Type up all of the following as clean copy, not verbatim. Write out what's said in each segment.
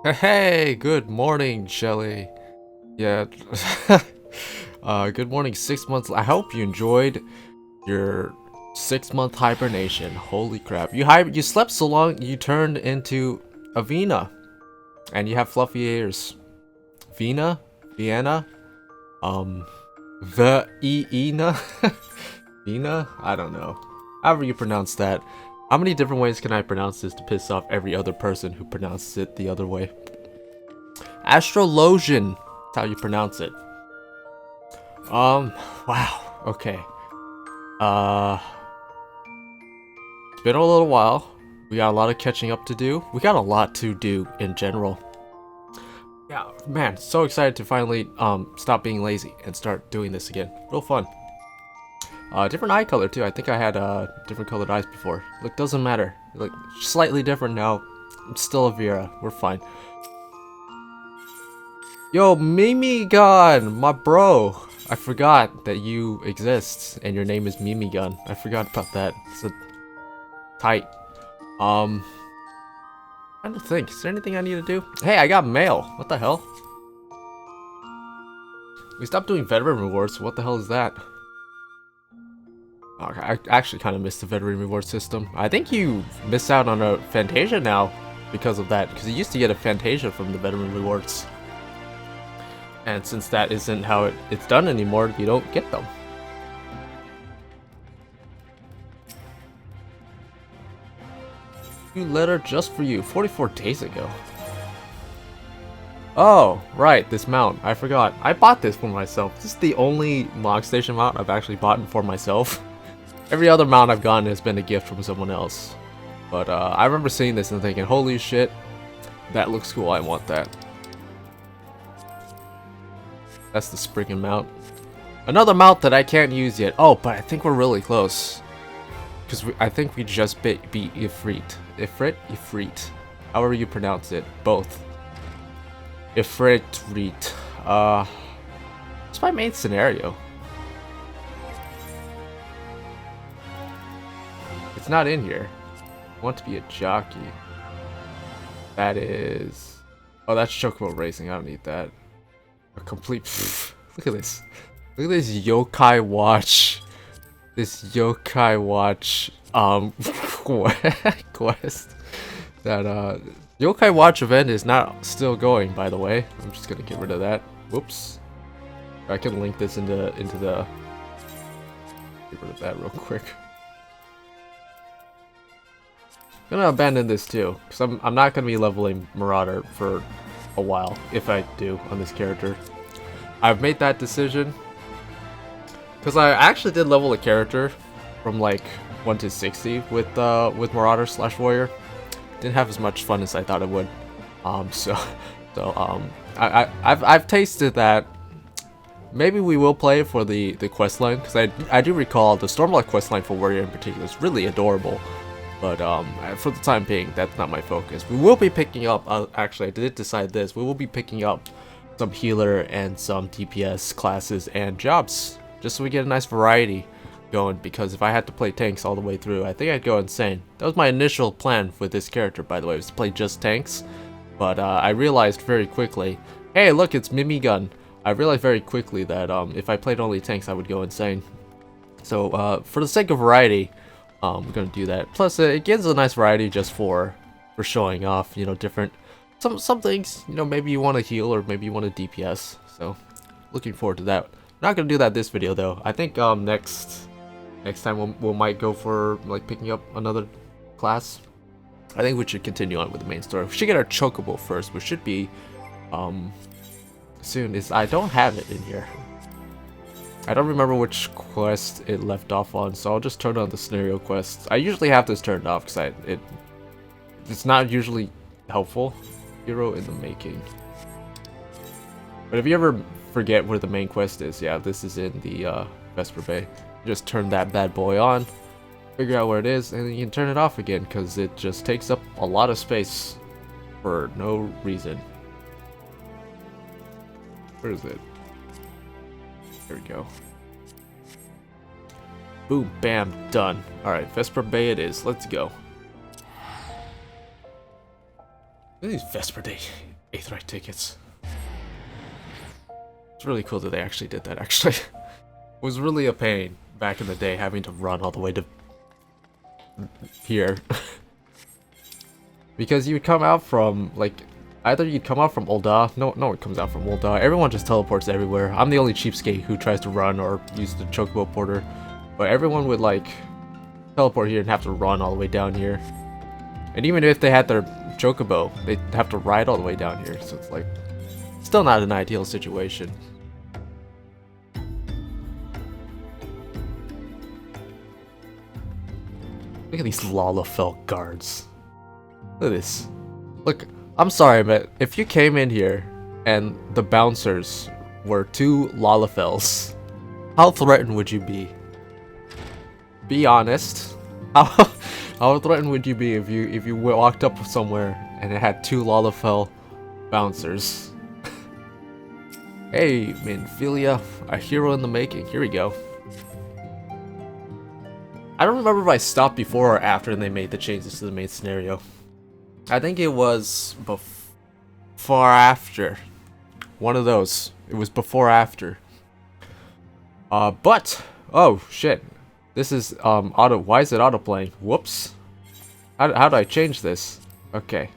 Hey, good morning, Chelly. Yeah, good morning, 6 months. I hope you enjoyed your 6 month hibernation. Holy crap. You slept so long, you turned into a Vina. And you have fluffy ears. Vina? Vienna? Um, Ina? Vina? I don't know. However you pronounce that. How many different ways can I pronounce this to piss off every other person who pronounces it the other way? Astrologian. That's how you pronounce it. Wow. Okay. Uh, it's been a little while. We got a lot of catching up to do. We got a lot to do in general. Yeah, man, so excited to finally stop being lazy and start doing this again. Real fun. Different eye color too. I think I had different colored eyes before. Look, doesn't matter. Like slightly different now. I'm still a Vera. We're fine. Yo, Mimigun, my bro. I forgot that you exist and your name is Mimigun. I forgot about that. It's a tight. Trying to think. Is there anything I need to do? Hey, I got mail. What the hell? We stopped doing veteran rewards. What the hell is that? Okay, I actually kind of missed the veteran reward system. I think you miss out on a Fantasia now because of that. Because you used to get a Fantasia from the veteran rewards. And since that isn't how it's done anymore, you don't get them. New letter just for you, 44 days ago. Oh, right, this mount. I forgot. I bought this for myself. This is the only log station mount I've actually bought for myself. Every other mount I've gotten has been a gift from someone else. But I remember seeing this and thinking, holy shit, that looks cool, I want that. That's the Spriggan mount. Another mount that I can't use yet. Oh, but I think we're really close. Because I think we just beat Ifrit. Ifrit. However you pronounce it. Both. Ifrit. What's my main scenario? It's not in here. I want to be a jockey. That is... Oh, that's Chocobo Racing. I don't need that. A complete... Look at this. Look at this yokai watch. This yokai watch quest. That yokai watch event is not still going, by the way. I'm just gonna get rid of that. Whoops. I can link this into the get rid of that real quick. I'm gonna abandon this too, because I'm not gonna be leveling Marauder for a while, if I do on this character. I've made that decision because I actually did level a character from like 1 to 60 with Marauder / Warrior. Didn't have as much fun as I thought it would. I've tasted that. Maybe we will play for the quest line, because I do recall the Stormlight quest line for Warrior in particular is really adorable. But for the time being, that's not my focus. We will be picking up, actually I did decide this, we will be picking up some healer and some DPS classes and jobs, just so we get a nice variety going, because if I had to play tanks all the way through, I think I'd go insane. That was my initial plan with this character, by the way, was to play just tanks, but I realized very quickly, hey look, it's Mimigun. I realized very quickly that if I played only tanks, I would go insane. So for the sake of variety, we're gonna do that. Plus, it gives a nice variety just for showing off, you know, different some things. You know, maybe you want to heal or maybe you want to DPS. So, looking forward to that. We're not gonna do that this video though. I think next time we might go for like picking up another class. I think we should continue on with the main story. We should get our Chocobo first, which should be soon. I don't have it in here. I don't remember which quest it left off on, so I'll just turn on the scenario quests. I usually have this turned off because it's not usually helpful. Hero in the making. But if you ever forget where the main quest is, yeah, this is in the Vesper Bay. Just turn that bad boy on, figure out where it is, and then you can turn it off again because it just takes up a lot of space for no reason. Where is it? There we go. Boom, bam, done. Alright, Vesper Bay it is. Let's go. These Vesper Day Aetheryte tickets. It's really cool that they actually did that, actually. It was really a pain back in the day having to run all the way to here. Because you'd come out from, like, either you'd come out from Ul'dah. No one comes out from Ul'dah. Everyone just teleports everywhere. I'm the only cheapskate who tries to run or use the Chocobo Porter. But everyone would, like, teleport here and have to run all the way down here. And even if they had their Chocobo, they'd have to ride all the way down here. So it's like, still not an ideal situation. Look at these Lalafell guards. Look at this. Look, I'm sorry, but if you came in here and the bouncers were 2 Lalafells, how threatened would you be? Be honest. How threatened would you be if you walked up somewhere and it had 2 Lalafell bouncers? Hey, Minfilia, a hero in the making. Here we go. I don't remember if I stopped before or after they made the changes to the main scenario. I think it was before after. One of those. It was before after. But oh shit. This is auto. Why is it auto playing? Whoops. How do I change this? Okay.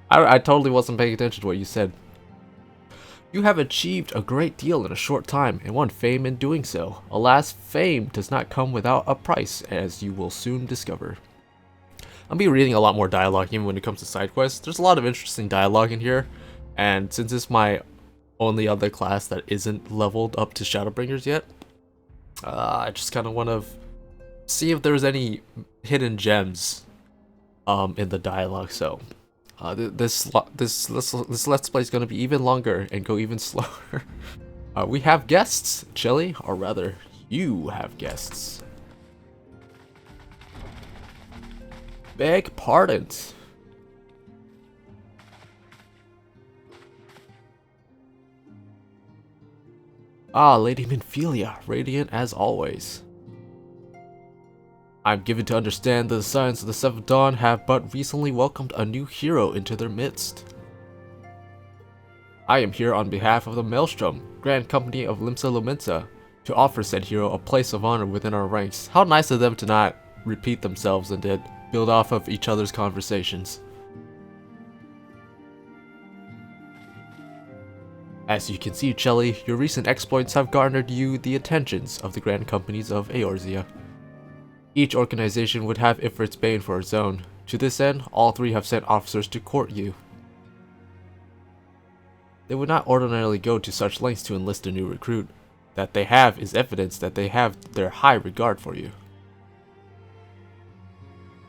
I totally wasn't paying attention to what you said. You have achieved a great deal in a short time and won fame in doing so. Alas, fame does not come without a price, as you will soon discover. I'll be reading a lot more dialogue even when it comes to side quests. There's a lot of interesting dialogue in here, and since it's my only other class that isn't leveled up to Shadowbringers yet, I just kind of want to see if there's any hidden gems in the dialogue. So this let's play is going to be even longer and go even slower. We have guests, Chelly, or rather, you have guests. Beg pardons. Ah, Lady Minfilia, radiant as always. I'm given to understand that the Scions of the Seventh Dawn have but recently welcomed a new hero into their midst. I am here on behalf of the Maelstrom, Grand Company of Limsa Lominsa, to offer said hero a place of honor within our ranks. How nice of them to not repeat themselves and to build off of each other's conversations. As you can see, Chelly, your recent exploits have garnered you the attentions of the Grand Companies of Eorzea. Each organization would have Ifrit's Bane for its own. To this end, all 3 have sent officers to court you. They would not ordinarily go to such lengths to enlist a new recruit. That they have is evidence that they have their high regard for you.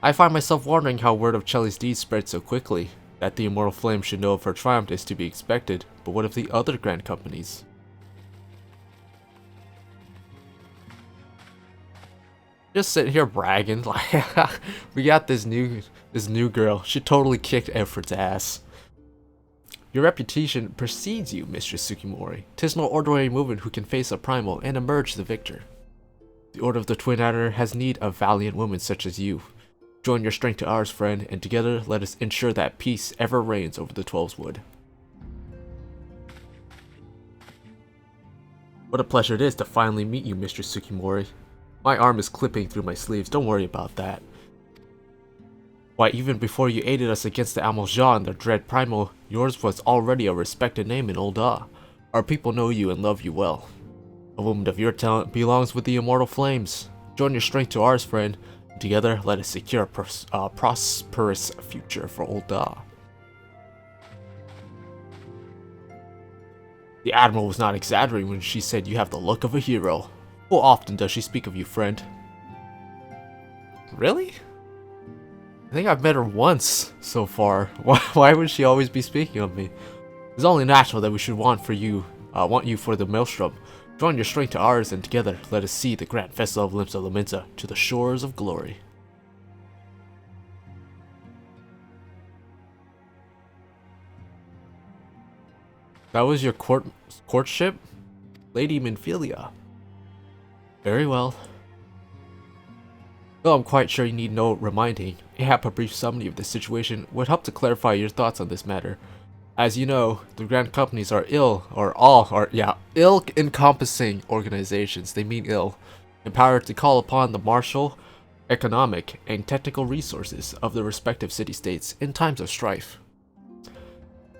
I find myself wondering how word of Chelly's deeds spread so quickly. That the Immortal Flame should know of her triumph is to be expected, but what of the other Grand Companies? Just sitting here bragging, like, we got this new girl. She totally kicked Ifrit's ass. Your reputation precedes you, Mistress Tsukimori. 'Tis no ordinary movement who can face a primal and emerge the victor. The Order of the Twin Adder has need of valiant women such as you. Join your strength to ours, friend, and together let us ensure that peace ever reigns over the Twelves Wood. What a pleasure it is to finally meet you, Mistress Tsukimori. My arm is clipping through my sleeves, don't worry about that. Why, even before you aided us against the Amalja and their dread primal, yours was already a respected name in Ul'dah. Our people know you and love you well. A woman of your talent belongs with the Immortal Flames. Join your strength to ours, friend. Together, let us secure a prosperous future for Ul'dah. The Admiral was not exaggerating when she said you have the look of a hero. How often does she speak of you, friend? Really? I think I've met her once so far. Why would she always be speaking of me? It's only natural that we should want you for the Maelstrom. Join your strength to ours, and together let us see the grand festival of Limsa Lominsa to the shores of glory. That was your courtship? Lady Minfilia. Very well. Though I'm quite sure you need no reminding, a brief summary of the situation would help to clarify your thoughts on this matter. As you know, the grand companies are ill-encompassing organizations, they mean ill, empowered to call upon the martial, economic, and technical resources of the respective city-states in times of strife.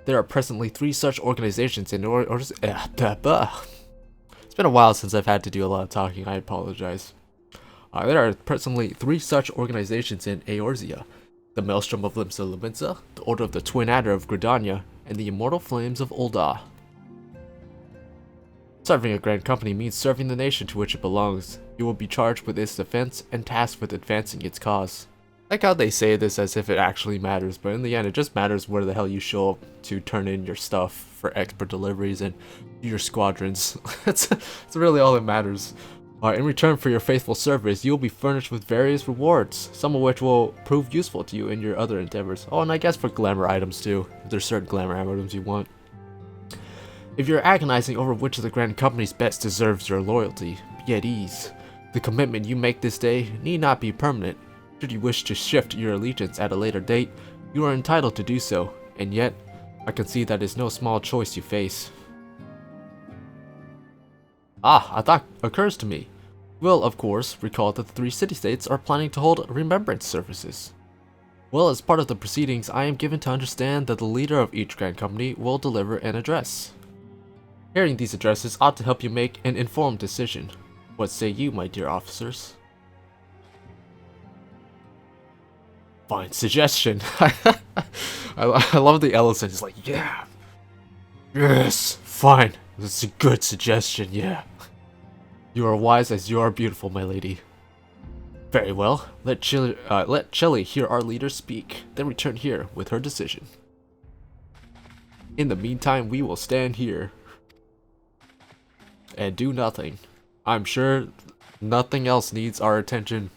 There are presently 3 such organizations in It's been a while since I've had to do a lot of talking, I apologize. There are presently 3 such organizations in Eorzea: the Maelstrom of Limsa Luminsa, the Order of the Twin Adder of Gridania, and the Immortal Flames of Ul'dah. Serving a grand company means serving the nation to which it belongs. You will be charged with its defense and tasked with advancing its cause. I like how they say this as if it actually matters, but in the end it just matters where the hell you show up to turn in your stuff for expert deliveries and your squadrons. That's really all that matters. In return for your faithful service, you will be furnished with various rewards, some of which will prove useful to you in your other endeavors. Oh, and I guess for glamour items too, if there's certain glamour items you want. If you're agonizing over which of the grand companies best deserves your loyalty, be at ease. The commitment you make this day need not be permanent. Should you wish to shift your allegiance at a later date, you are entitled to do so, and yet, I can see that is no small choice you face. A thought occurs to me. You will, of course, recall that the 3 city-states are planning to hold remembrance services. Well, as part of the proceedings, I am given to understand that the leader of each grand company will deliver an address. Hearing these addresses ought to help you make an informed decision. What say you, my dear officers? Fine suggestion. I love the Ellison. He's like, yeah. Yes, fine. That's a good suggestion, yeah. You are wise as you are beautiful, my lady. Very well. Let Chelly hear our leader speak, then return here with her decision. In the meantime, we will stand here and do nothing. I'm sure nothing else needs our attention.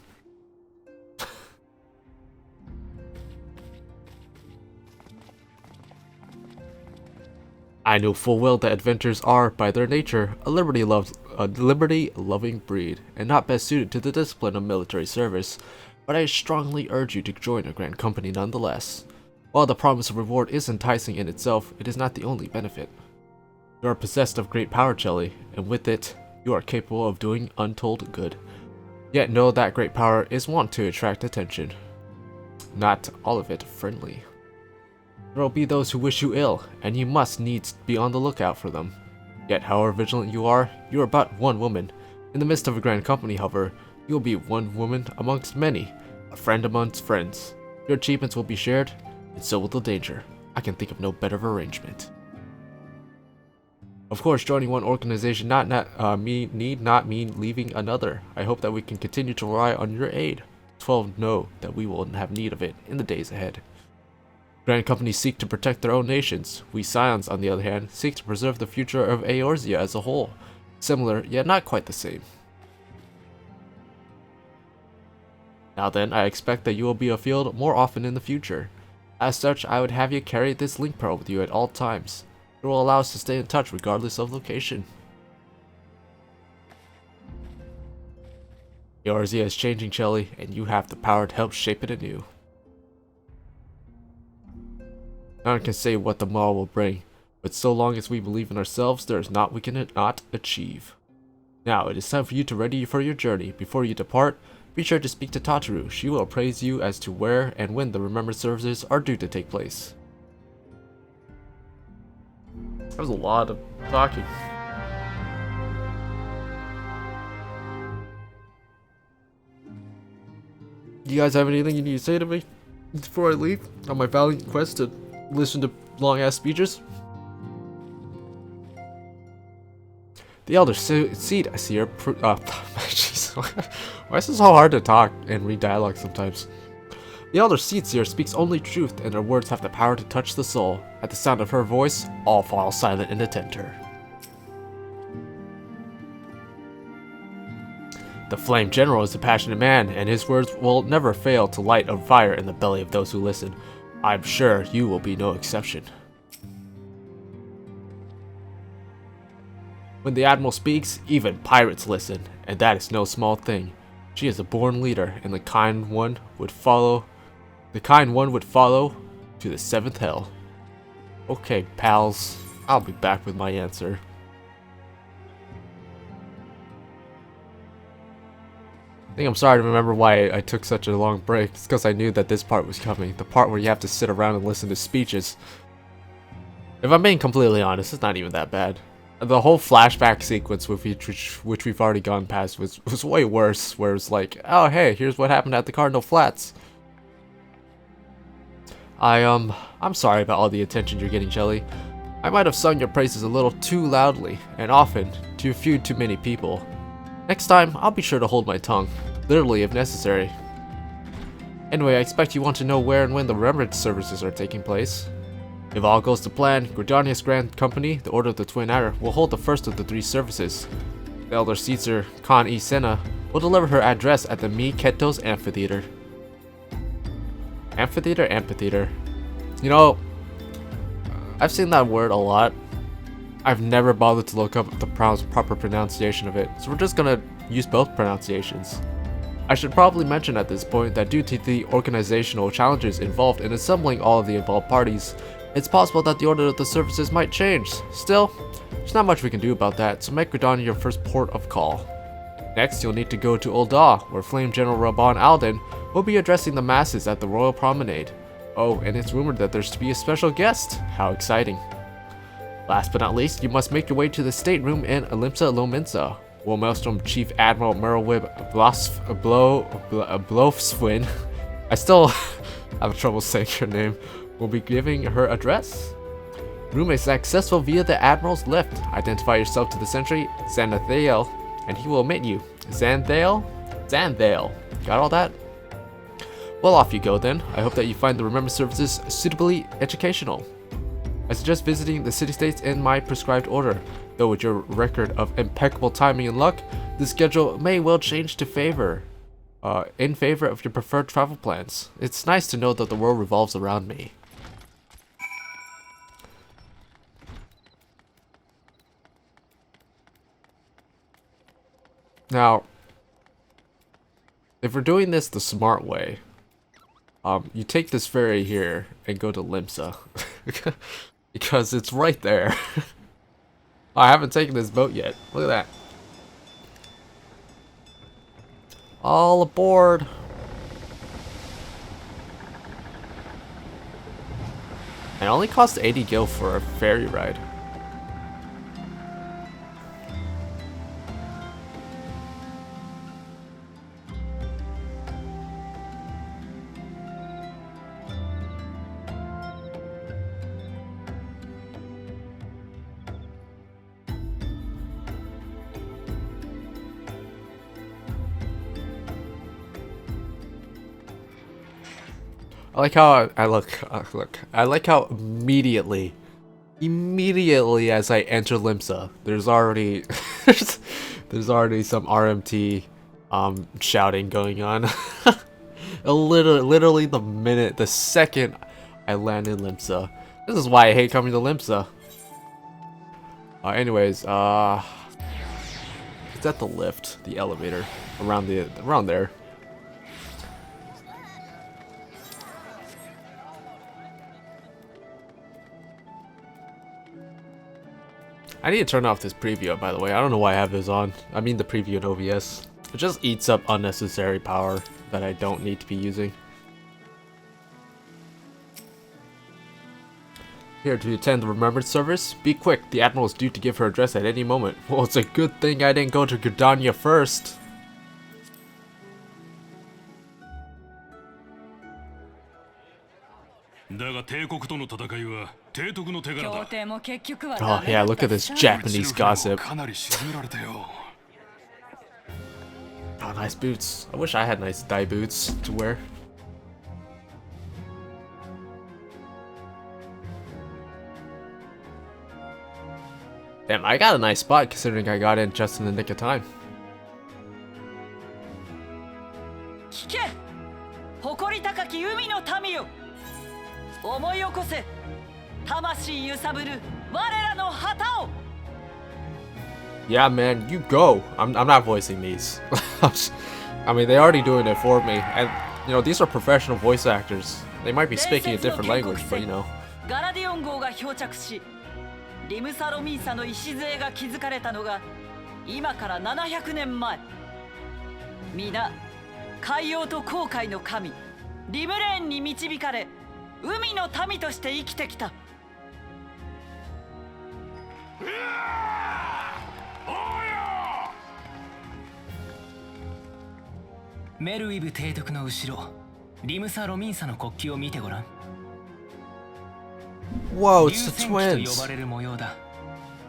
I know full well that adventurers are, by their nature, a liberty-loving breed, and not best suited to the discipline of military service, but I strongly urge you to join a grand company nonetheless. While the promise of reward is enticing in itself, it is not the only benefit. You are possessed of great power, Chelly, and with it, you are capable of doing untold good. Yet know that great power is wont to attract attention. Not all of it friendly. There will be those who wish you ill, and you must needs be on the lookout for them. Yet however vigilant you are but one woman. In the midst of a grand company, however, you will be one woman amongst many, a friend amongst friends. Your achievements will be shared, and so will the danger. I can think of no better arrangement. Of course, joining one organization need not mean leaving another. I hope that we can continue to rely on your aid. 12 know that we will have need of it in the days ahead. Grand companies seek to protect their own nations. We Scions, on the other hand, seek to preserve the future of Eorzea as a whole. Similar, yet not quite the same. Now then, I expect that you will be afield more often in the future. As such, I would have you carry this link pearl with you at all times. It will allow us to stay in touch regardless of location. Eorzea is changing, Chelly, and you have the power to help shape it anew. None can say what the morrow will bring, but so long as we believe in ourselves, there is naught we cannot achieve. Now, it is time for you to ready for your journey. Before you depart, be sure to speak to Tataru. She will appraise you as to where and when the remembrance services are due to take place. That was a lot of talking. You guys have anything you need to say to me before I leave on my valiant quest to listen to long-ass speeches? The elder seed, I see her. Jeez, why is it so hard to talk and read dialogue sometimes? The elder seed seer speaks only truth, and her words have the power to touch the soul. At the sound of her voice, all fall silent and attend her. The Flame General is a passionate man, and his words will never fail to light a fire in the belly of those who listen. I'm sure you will be no exception. When the Admiral speaks, even pirates listen, and that is no small thing. She is a born leader, and the kind one would follow. The kind one would follow to the 7th hell. Okay, pals. I'll be back with my answer. I think I'm sorry to remember why I took such a long break. It's because I knew that this part was coming. The part where you have to sit around and listen to speeches. If I'm being completely honest, it's not even that bad. The whole flashback sequence with which we've already gone past was way worse. Where it's like, oh hey, here's what happened at the Cardinal Flats. I'm sorry about all the attention you're getting, Chelly. I might have sung your praises a little too loudly, and often, to a few too many people. Next time, I'll be sure to hold my tongue, literally if necessary. Anyway, I expect you want to know where and when the remembrance services are taking place. If all goes to plan, Gridania's Grand Company, the Order of the Twin Adder, will hold the first of the 3 services. The Elder Caesar, Khan E. Senna, will deliver her address at the Mi Ketos Amphitheater. Amphitheater. You know, I've seen that word a lot. I've never bothered to look up the proper pronunciation of it, so we're just gonna use both pronunciations. I should probably mention at this point that due to the organizational challenges involved in assembling all of the involved parties, it's possible that the order of the services might change. Still, there's not much we can do about that, so make Gridania your first port of call. Next, you'll need to go to Ul'dah, where Flame General Rabban Alden will be addressing the masses at the Royal Promenade. Oh, and it's rumored that there's to be a special guest. How exciting. Last but not least, you must make your way to the stateroom in Olympsa Lominsa. Will Maelstrom Chief Admiral Merylwib Blofswin, I still have trouble saying your name, will be giving her address. Room is accessible via the Admiral's lift. Identify yourself to the sentry, Xanathael, and he will admit you. Xanathael? Got all that? Well, off you go then. I hope that you find the remembrance services suitably educational. I suggest visiting the city-states in my prescribed order, though with your record of impeccable timing and luck, the schedule may well change to in favor of your preferred travel plans. It's nice to know that the world revolves around me. Now, if we're doing this the smart way, you take this ferry here and go to Limsa. Because it's right there. I haven't taken this boat yet. Look at that. All aboard. It only costs 80 gil for a ferry ride. I like how I like how immediately as I enter Limsa, there's already there's already some RMT shouting going on. Literally the second I land in Limsa. This is why I hate coming to Limsa. Anyways, it's at the lift, the elevator, around there. I need to turn off this preview, by the way. I don't know why I have this on. I mean the preview in OBS. It just eats up unnecessary power that I don't need to be using. Here to attend the remembrance service. Be quick, the Admiral is due to give her address at any moment. Well, it's a good thing I didn't go to Gridania first. Oh yeah, look at this Japanese gossip. Oh, nice boots. I wish I had nice dye boots to wear. Damn, I got a nice spot considering I got in just in the nick of time. Yeah, man, you go. I'm not voicing these. I mean, they're already doing it for me, and you know, these are professional voice actors. They might be speaking a different language, but you know. ガラディオン号が漂着し、リムサロミンサの礎が築かれたのが今から700年前。皆海洋と航海の神リムレーンに導かれ、海の民として生きてきた。メルウィブ提督の後ろ、リムサ・ロミンサの国旗を見てごらん。Whoa, 流 it's the 戦旗と呼 twins. ばれる模様だ。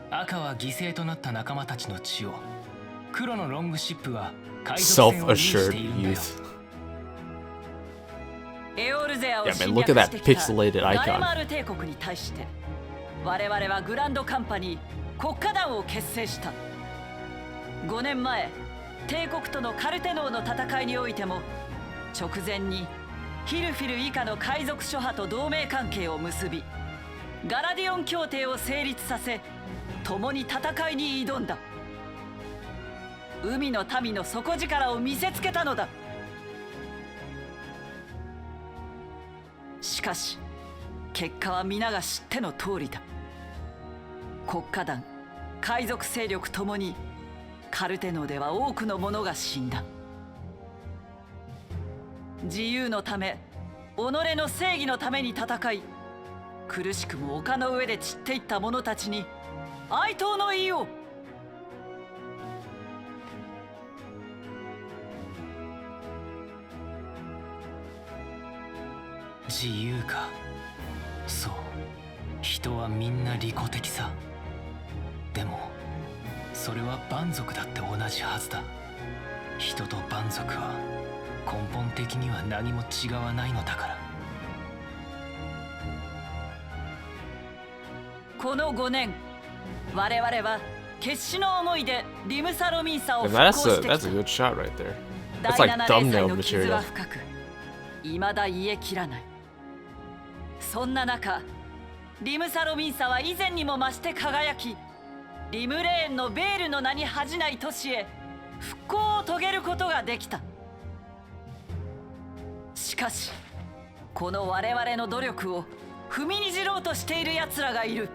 赤は犠牲となった仲間たちの血を、黒のロングシップは海賊船を有しているんだよ。エオルゼアを Yeah, 侵 man, look at 略 that してきた pixelated ガレ icon. マール帝国に対して我々はグランドカンパニー国家団を結成した。5年前帝国とのカルテノーの戦いにおいても直前にヒルフィル以下の海賊諸派と同盟関係を結び、ガラディオン協定を成立させ、共に戦いに挑んだ。海の民の底力を見せつけたのだ。しかし結果は皆が知っての通りだ。国家団、海賊勢力ともにカルテノでは多くの者が死んだ。自由のため、己の正義のために戦い、苦しくも丘の上で散っていった者たちに哀悼の意を。自由か。そう、人はみんな利己的さ。でもそれは蛮族だって同じはずだ。人と蛮族は根本的には何も違わないのだから。この5年、我々は決死の思いでリムサロミンサを And 復 that's 興してきた。 a good shot right there. 第 That's like 7連載 thumbnail の傷は material. 深く、未だ癒えきらない。そんな中、リムサロミンサは以前にも増して輝き、リムレーンのベールの名に恥じない都市へ復興を遂げることができた。しかし、この我々の努力を踏みにじろうとしている奴らがいる。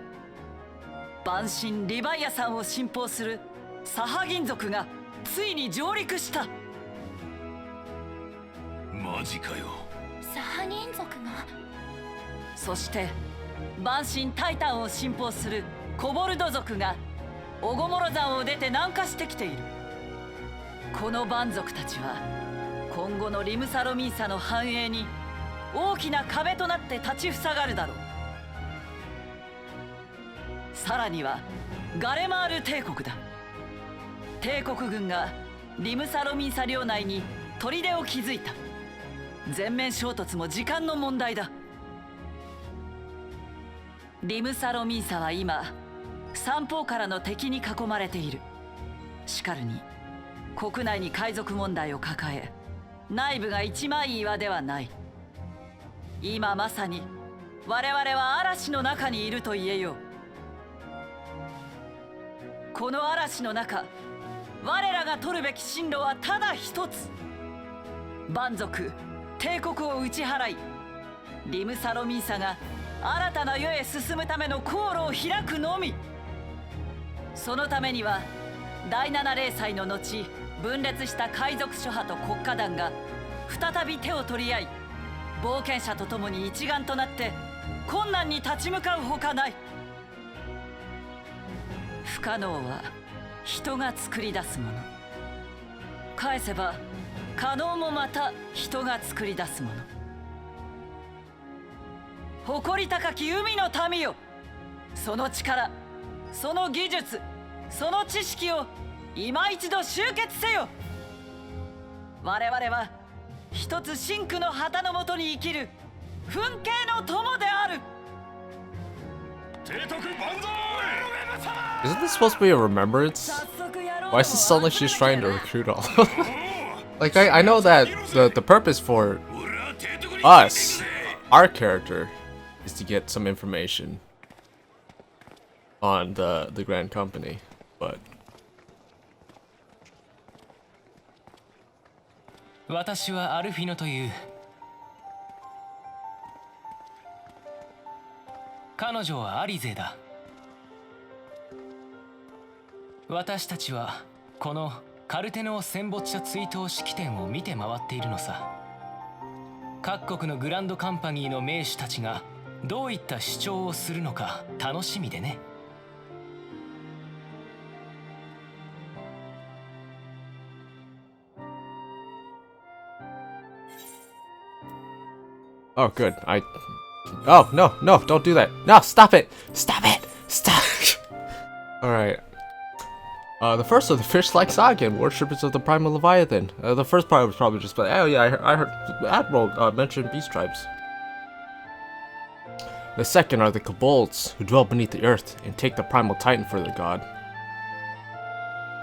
万神リヴァイアさんを信奉するサハ銀族がついに上陸した。マジかよ。サハ銀族が。そして万神タイタンを信奉するコボルド族がオゴモロ山を出て南下してきている。この蛮族たちは今後のリムサロミンサの繁栄に大きな壁となって立ちふさがるだろう。さらにはガレマール帝国だ。帝国軍がリムサロミンサ領内に砦を築いた。全面衝突も時間の問題だ。リムサロミンサは今三方からの敵に囲まれている。しかるに国内に海賊問題を抱え、内部が一枚岩ではない。今まさに我々は嵐の中にいると言えよう。この嵐の中、我らが取るべき進路はただ一つ。蛮族帝国を打ち払い、リムサロミンサが新たな世へ進むための航路を開くのみ。そのためには第7零祭の後、分裂した海賊諸派と国家団が再び手を取り合い、冒険者と共に一丸となって困難に立ち向かうほかない。不可能は人が作り出すもの。返せば可能もまた人が作り出すもの。誇り高き海の民よ、その力、その技術、その知識を今一度集結せよ。我々は一つ真紅の旗のもとに生きる噴景の友である。 Isn't this supposed to be a remembrance? Why does it sound like she's trying to recruit all? Like, I know that the purpose for us, our character, is to get some information on the Grand Company, but 私はアルフィノという。彼女はアリゼだ。私たちはこのカルテノ戦没者追悼式典を見て回っているのさ。各国のグランドカンパニーの名手たちがどういった主張をするのか楽しみでね。Oh, good. Oh, no, no, don't do that. No, stop it! Stop it! Stop! Alright. The first of the fish-like saga, worshippers of the primal Leviathan. The first part was probably just like, oh yeah, I heard Admiral mention beast tribes. The second are the kobolds, who dwell beneath the earth and take the primal titan for their god.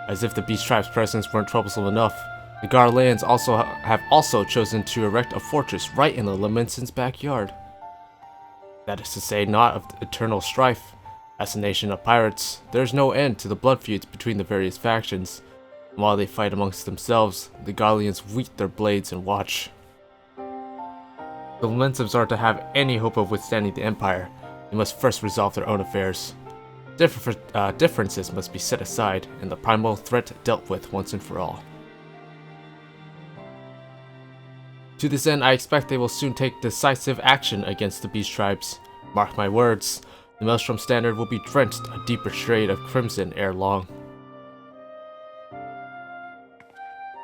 As if the beast tribe's presence weren't troublesome enough, the Garlands have also chosen to erect a fortress right in the Lamenson's backyard. That is to say, not of eternal strife. As a nation of pirates, there is no end to the blood feuds between the various factions. And while they fight amongst themselves, the Garlands wheat their blades and watch. The Lamensons are to have any hope of withstanding the Empire. They must first resolve their own affairs. Differences must be set aside, and the primal threat dealt with once and for all. To this end, I expect they will soon take decisive action against the beast tribes. Mark my words, the Maelstrom Standard will be drenched a deeper shade of crimson ere long.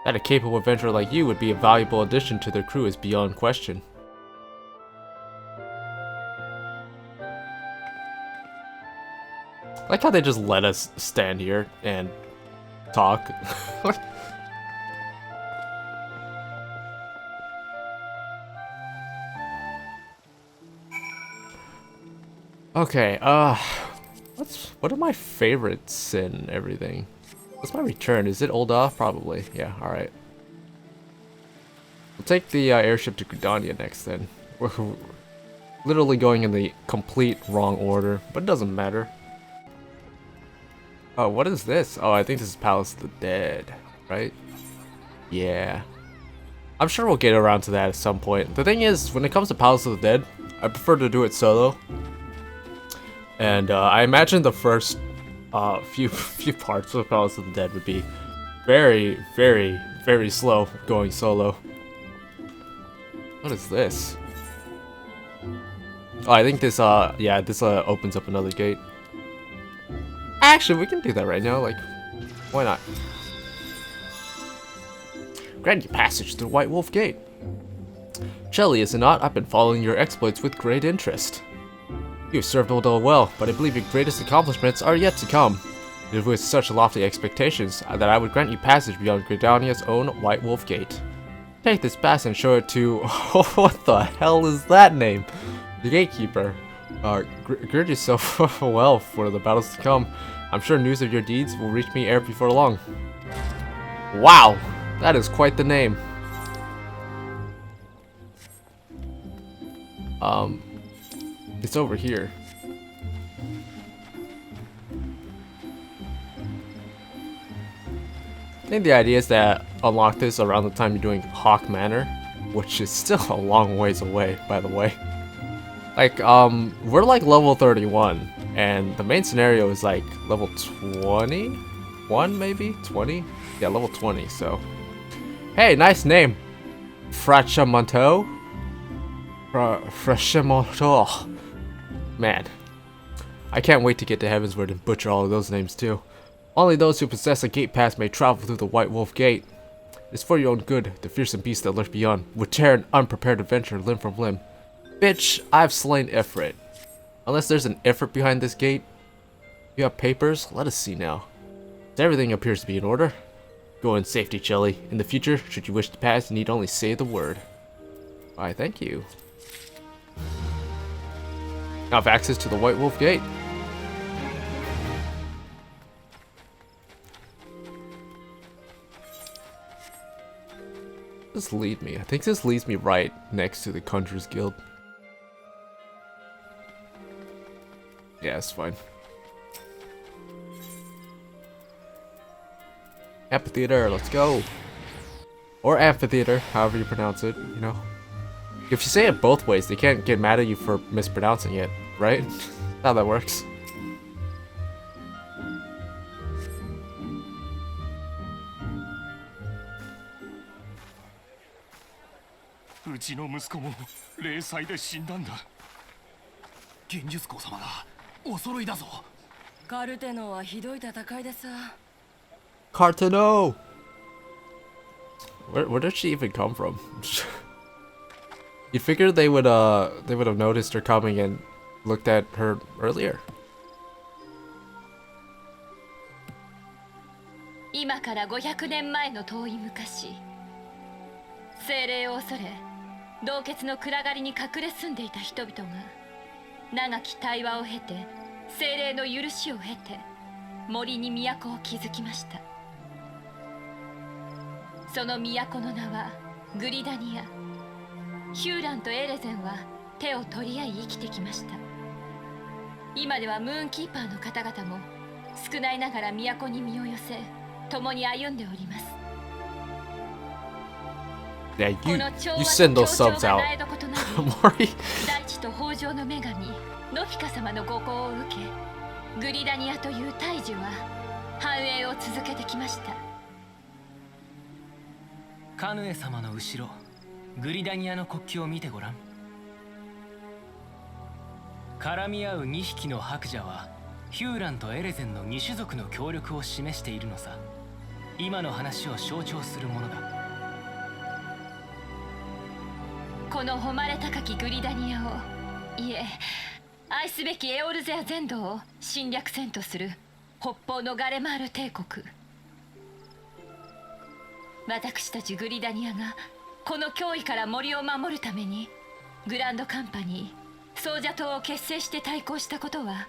That a capable adventurer like you would be a valuable addition to their crew is beyond question. I like how they just let us stand here and talk. Okay, what are my favorites and everything? What's my return? Is it Olda? Probably. Yeah, alright. We'll take the airship to Gridania next then. We're literally going in the complete wrong order, but it doesn't matter. Oh, what is this? Oh, I think this is Palace of the Dead, right? Yeah. I'm sure we'll get around to that at some point. The thing is, when it comes to Palace of the Dead, I prefer to do it solo. And I imagine the first few parts of Palace of the Dead would be very, very, very slow going solo. What is this? Oh, I think this yeah, this opens up another gate. Actually, we can do that right now. Like, why not? Grant you passage to the White Wolf Gate. Chelly, is it not? I've been following your exploits with great interest. You have served Olda well, but I believe your greatest accomplishments are yet to come. It is with such lofty expectations that I would grant you passage beyond Gridania's own White Wolf Gate. Take this pass and show it to... what the hell is that name? The Gatekeeper. Gird yourself well for the battles to come. I'm sure news of your deeds will reach me ere before long. Wow! That is quite the name. It's over here. I think the idea is that unlock this around the time you're doing Hawk Manor, which is still a long ways away, by the way. Like, we're like level 31, and the main scenario is like level 21, maybe? 20? Yeah, level 20, so. Hey, nice name! Frachamonto? Frachamonto. Man, I can't wait to get to Heavensward and butcher all of those names too. Only those who possess a gate pass may travel through the White Wolf Gate. It's for your own good, the fearsome beasts that lurk beyond would tear an unprepared adventurer limb from limb. Bitch, I've slain Ifrit. Unless there's an Ifrit behind this gate. You have papers? Let us see now. Everything appears to be in order. Go in safety, Chelly. In the future, should you wish to pass, you need only say the word. Why, thank you. Now have access to the White Wolf Gate. This lead me. I think this leads me right next to the Conjurer's Guild. Yeah, it's fine. Amphitheater, let's go. Or amphitheater, however you pronounce it, you know. If you say it both ways, they can't get mad at you for mispronouncing it, right? How that works. うちの息子も霊災で死んだんだ。幻術公様がお揃いだぞ。カルテノはひどい戦いでさ。Carteno! Where did she even come from? You figured they would have noticed her coming and looked at her earlier. 今から500年前の遠い昔、精霊を恐れ洞穴の暗がりに隠れ住んでいた人々が長き対話を経て精霊の許しを経て森に都を築きました。その都の名はグリダニア。ヒューランとエレゼンは手を取り合い生きてきました。今ではムーンキーパーの方々も少ないながら都に身を寄せ共に歩んでおります。 Yeah, you send those subs out. Mori. 大地と豊穣の女神ノフィカ様のご厚を受け、グリダニアという大樹は繁栄を続けてきました。カヌエ様の後ろ、グリダニアの国旗を見てごらん。絡み合う2匹の白蛇はヒューランとエレゼンの2種族の協力を示しているのさ。今の話を象徴するものだ。この誉れ高きグリダニアを、いえ愛すべきエオルゼア全土を侵略せんとする北方のガレマール帝国。私たちグリダニアがこの脅威から森を守るためにグランドカンパニーソージャ島を結成して対抗したことは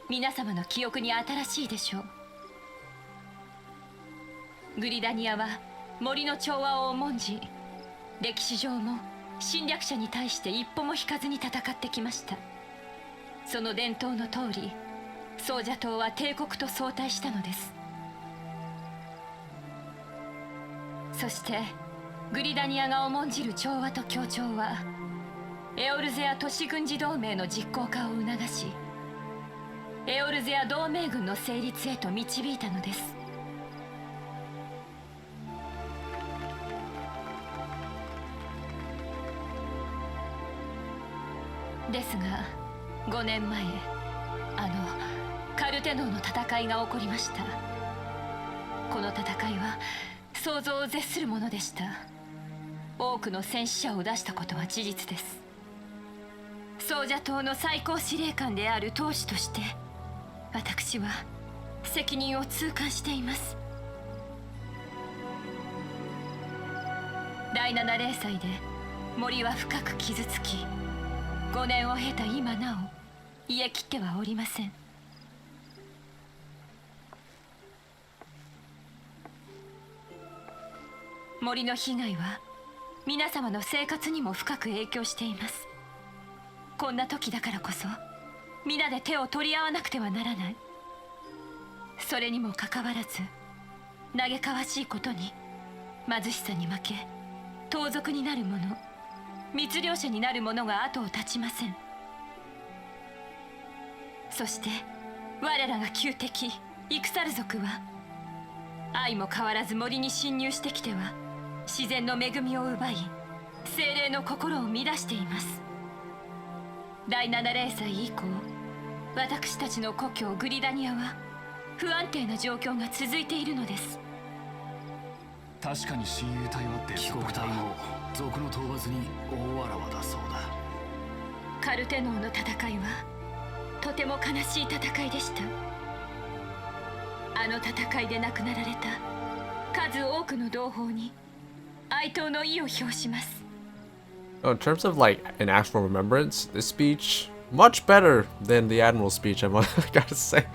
皆様の記憶に新しいでしょう。グリダニアは森の調和を重んじ、歴史上も侵略者に対して一歩も引かずに戦ってきました。その伝統の通り、ソージャ島は帝国と相対したのです。そしてグリダニアが重んじる調和と協調はエオルゼア都市軍事同盟の実行化を促し、エオルゼア同盟軍の成立へと導いたのです。ですが5年前、カルテノーの戦いが起こりました。この戦いは想像を絶するものでした。多くの戦死者を出したことは事実です。ソージャ島の最高司令官である当主として私は責任を痛感しています。第7零祭で森は深く傷つき、5年を経た今なお癒えきってはおりません。森の被害は皆様の生活にも深く影響しています。こんな時だからこそ皆で手を取り合わなくてはならない。それにもかかわらず嘆かわしいことに貧しさに負け盗賊になる者、密漁者になる者が後を絶ちません。そして我らが旧敵イクサル族は相も変わらず森に侵入してきては自然の恵みを奪い精霊の心を乱しています。第7零祭以降、私たちの故郷グリダニアは不安定な状況が続いているのです。確かに親友隊は帰国隊も賊の討伐に大わらわだそうだ。カルテノーの戦いはとても悲しい戦いでした。あの戦いで亡くなられた数多くの同胞に哀悼の意を表します。In terms of like an actual remembrance, this speech much better than the Admiral's speech, I gotta say.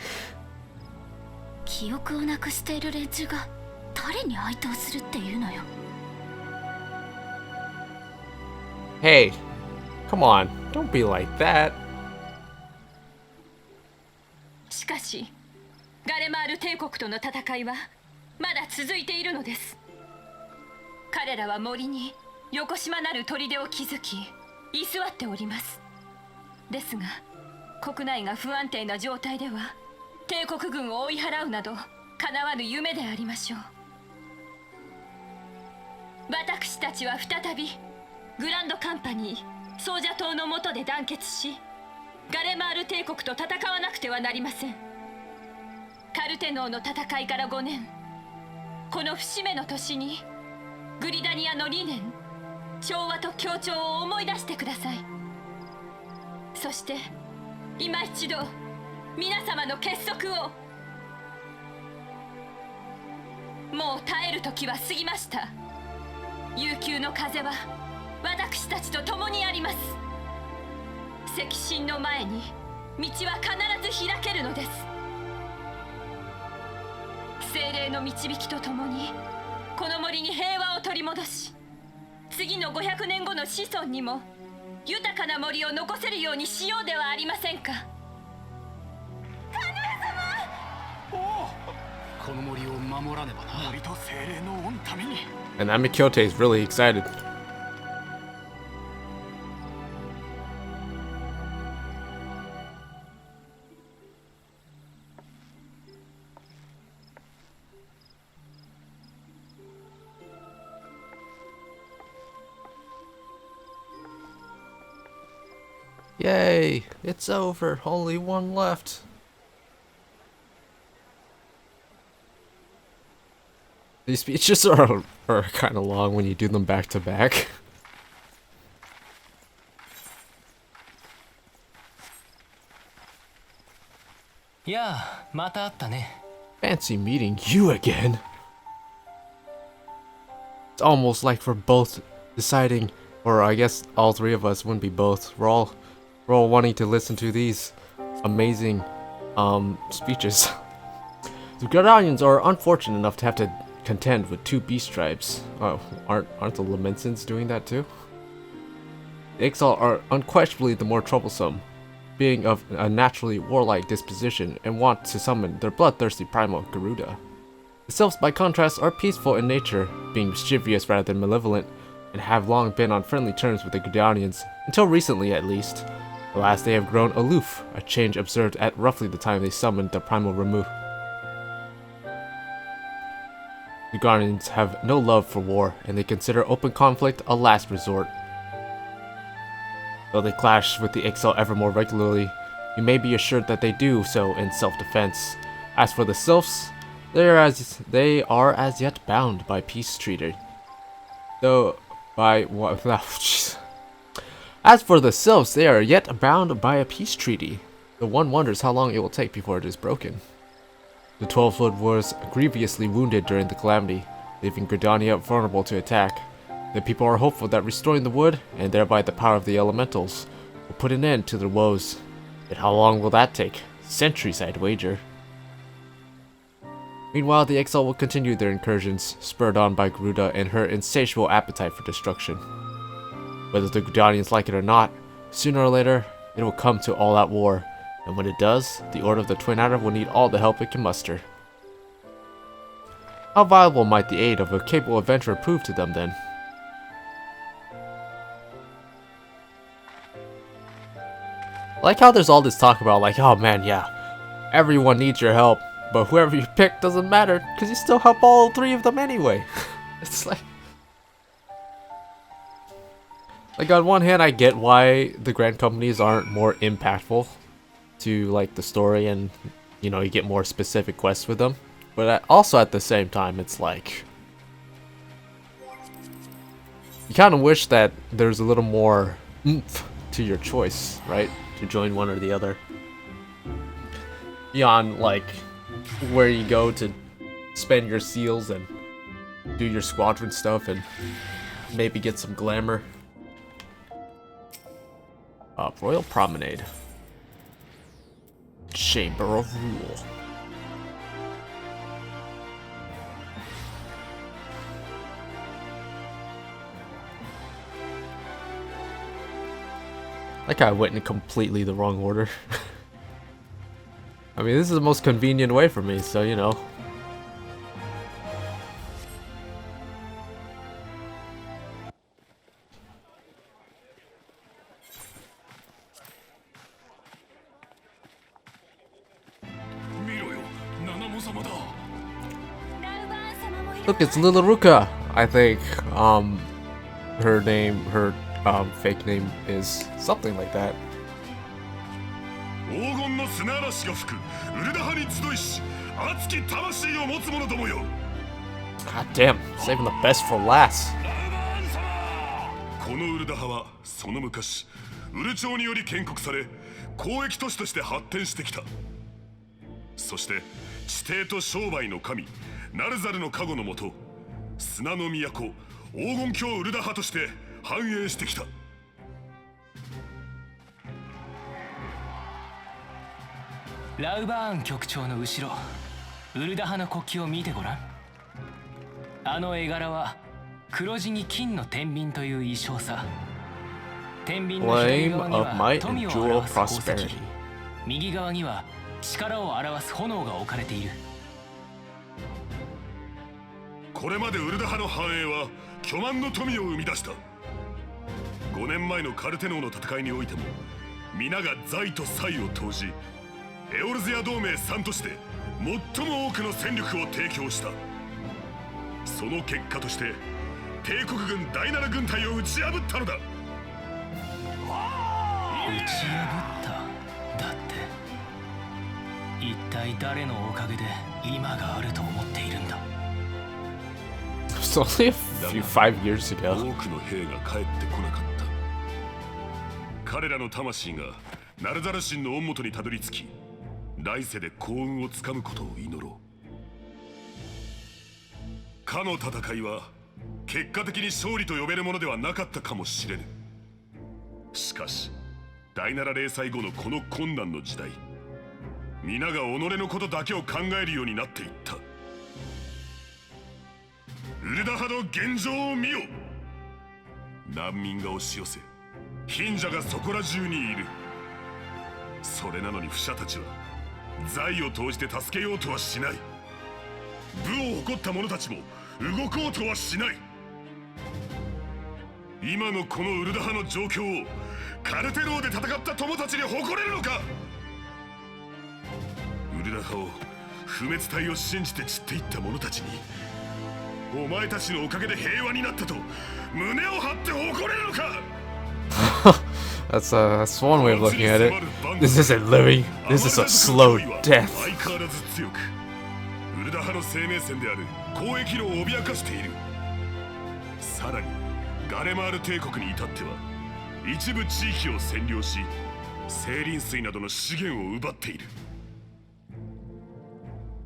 記憶をなくしている連中が誰に哀悼するっていうのよ。 Hey, come on, don't be like that. しかしガレマール帝国との戦いはまだ続いているのです。彼らは森に横島なる砦を築き居座っております。ですが国内が不安定な状態では帝国軍を追い払うなど叶わぬ夢でありましょう。私たちは再びグランドカンパニーソージャ島の下で団結し、ガレマール帝国と戦わなくてはなりません。カルテノーの戦いから5年、この節目の年にグリダニアの理念、調和と協調を思い出してください。そして今一度皆様の結束を。もう耐える時は過ぎました。悠久の風は私たちと共にあります。赤心の前に道は必ず開けるのです。精霊の導きとともにこの森に平和を取り戻し、次の500年後の子孫にも豊かな森を残せるようにしようではありませんか。カヌー様！この森を守らねばな。森と精霊の御ために。 And Amikyote is really excited. Yay! It's over. Only one left. These speeches are kind of long when you do them back to back. Yeah, また会ったね。 Fancy meeting you again. It's almost like we're both deciding, or I guess all three of us wouldn't be both. We're all wanting to listen to these amazing speeches. The Gradanians are unfortunate enough to have to contend with 2 beast tribes. Oh, aren't the Lamensons doing that too? The Ixal are unquestionably the more troublesome, being of a naturally warlike disposition and want to summon their bloodthirsty primal Garuda. The Sylphs, by contrast, are peaceful in nature, being mischievous rather than malevolent, and have long been on friendly terms with the Gradanians, until recently at least. Alas, they have grown aloof, a change observed at roughly the time they summoned the primal Ramu. The Gradanians have no love for war, and they consider open conflict a last resort. Though they clash with the Ixal ever more regularly, you may be assured that they do so in self-defense. As for the Sylphs, they are as yet bound by peace treaty. Though by what? As for the Sylphs, they are yet bound by a peace treaty. Though one wonders how long it will take before it is broken. The 12-foot was grievously wounded during the calamity, leaving Gridania vulnerable to attack. The people are hopeful that restoring the wood, and thereby the power of the elementals, will put an end to their woes. Yet how long will that take? Centuries, I'd wager. Meanwhile, the Exile will continue their incursions, spurred on by Garuda and her insatiable appetite for destruction. Whether the Gridanians like it or not, sooner or later, it will come to all-out war, and when it does, the Order of the Twin Adder will need all the help it can muster. How valuable might the aid of a capable adventurer prove to them then? I like how there's all this talk about like, oh man, yeah, everyone needs your help, but whoever you pick doesn't matter, because you still help all 3 of them anyway. It's like on one hand, I get why the Grand Companies aren't more impactful to like the story, and you know, you get more specific quests with them, but also at the same time, it's like you kind of wish that there's a little more oomph to your choice, right? To join one or the other. Beyond like where you go to spend your seals and do your squadron stuff and maybe get some glamour. Royal Promenade. Chamber of Rule. Like I went in completely the wrong order. I mean, this is the most convenient way for me, so you know. Look, it's little Ruka. I think her fake name is something like that. 黄金の砂嵐が吹くウルダハに集いし熱き魂を持つ者どもよ God damn, saving the best for last. このウルダハはその昔ウル朝により建国され交易都市として発展してきたそして地底と商売の神ナルザルの加護のもと砂の都黄金郷ウルダハとして繁栄してきたラウバーン局長の後ろウルダハの国旗を見てごらんあの絵柄は黒地に金の天秤という意匠さ天秤の左側には富を表す宝石右側には力を表す炎が置かれているこれまでウルダハの繁栄は巨万の富を生み出した5年前のカルテノーの戦いにおいても皆が財と財を投じエオルゼア同盟3都市で最も多くの戦力を提供したその結果として帝国軍第7軍隊を打ち破ったのだ打ち破っただって一体誰のおかげで今があると思っているんだ It's only a few 5 years 多 ago. くの兵が帰ってこなかった彼らの魂がナルザル神の恩元にたどり着き来世で幸運をつかむことを祈ろうかの戦いは結果的に勝利と呼べるものではなかったかもしれぬしかし第7零祭後のこの困難の時代皆が己のことだけを考えるようになっていったウルダハの現状を見よ難民が押し寄せ貧者がそこら中にいるそれなのに武者たちは財を投じて助けようとはしない武を誇った者たちも動こうとはしない今のこのウルダハの状況をカルテローで戦った友たちに誇れるのかウルダハを不滅体を信じて散っていった者たちにお前たちのおかげで平和になったと胸を張って誇れるのかThat's one way of looking at it. This isn't living. This is a slow death. 相変わらず強くウルダハの生命線である交易路を脅かしているさらにガレマール帝国に至っては一部地域を占領し精輪水などの資源を奪っている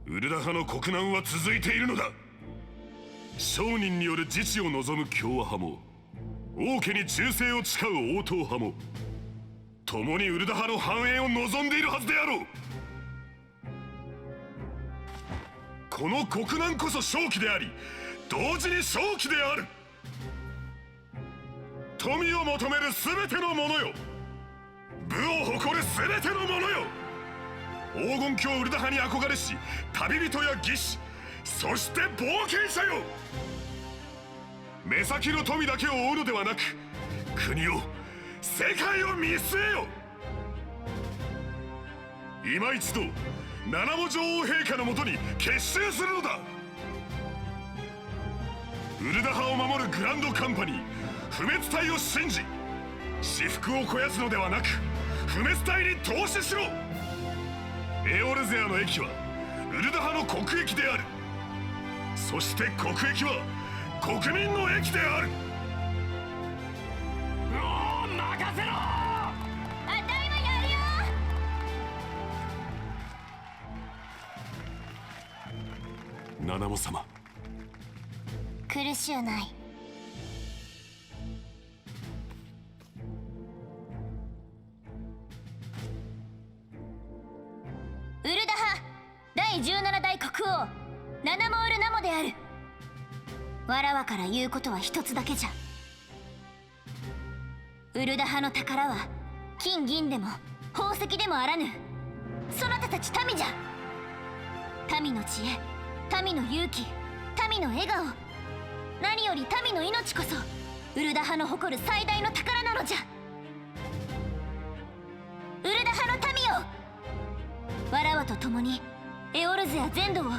ウルダハの国難は続いているのだ商人による自治を望む共和派も王家に忠誠を誓う王党派も共にウルダハの繁栄を望んでいるはずであろうこの国難こそ正気であり同時に正気である富を求める全ての者よ武を誇る全ての者よ黄金郷ウルダハに憧れし旅人や義士そして冒険者よ目先の富だけを追うのではなく国を世界を見据えよ今一度七母女王陛下のもとに結集するのだウルダハを守るグランドカンパニー不滅隊を信じ私腹を肥やすのではなく不滅隊に投資しろエオルゼアの駅はウルダハの国益であるそして国益は国民の駅である任せろあたいもやるよ七母様苦しゅうないウルダハ第17代国王ナナモールナモであるわらわから言うことは一つだけじゃウルダハの宝は金銀でも宝石でもあらぬそなたたち民じゃ民の知恵民の勇気民の笑顔何より民の命こそウルダハの誇る最大の宝なのじゃウルダハの民よわらわと共にエオルズやゼンドをウル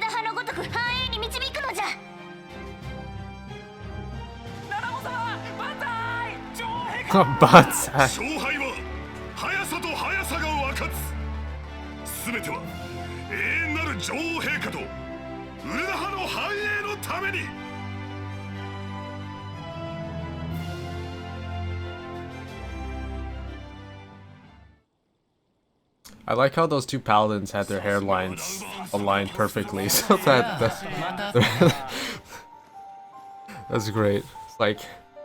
ダ派のごとく繁栄に導くのじゃ。バツ。勝敗は速さと速さが分かつ。全ては永遠なる女王陛下とウルダ派の繁栄のために。I like how those two paladins had their hairlines aligned perfectly, so that's that's great. It's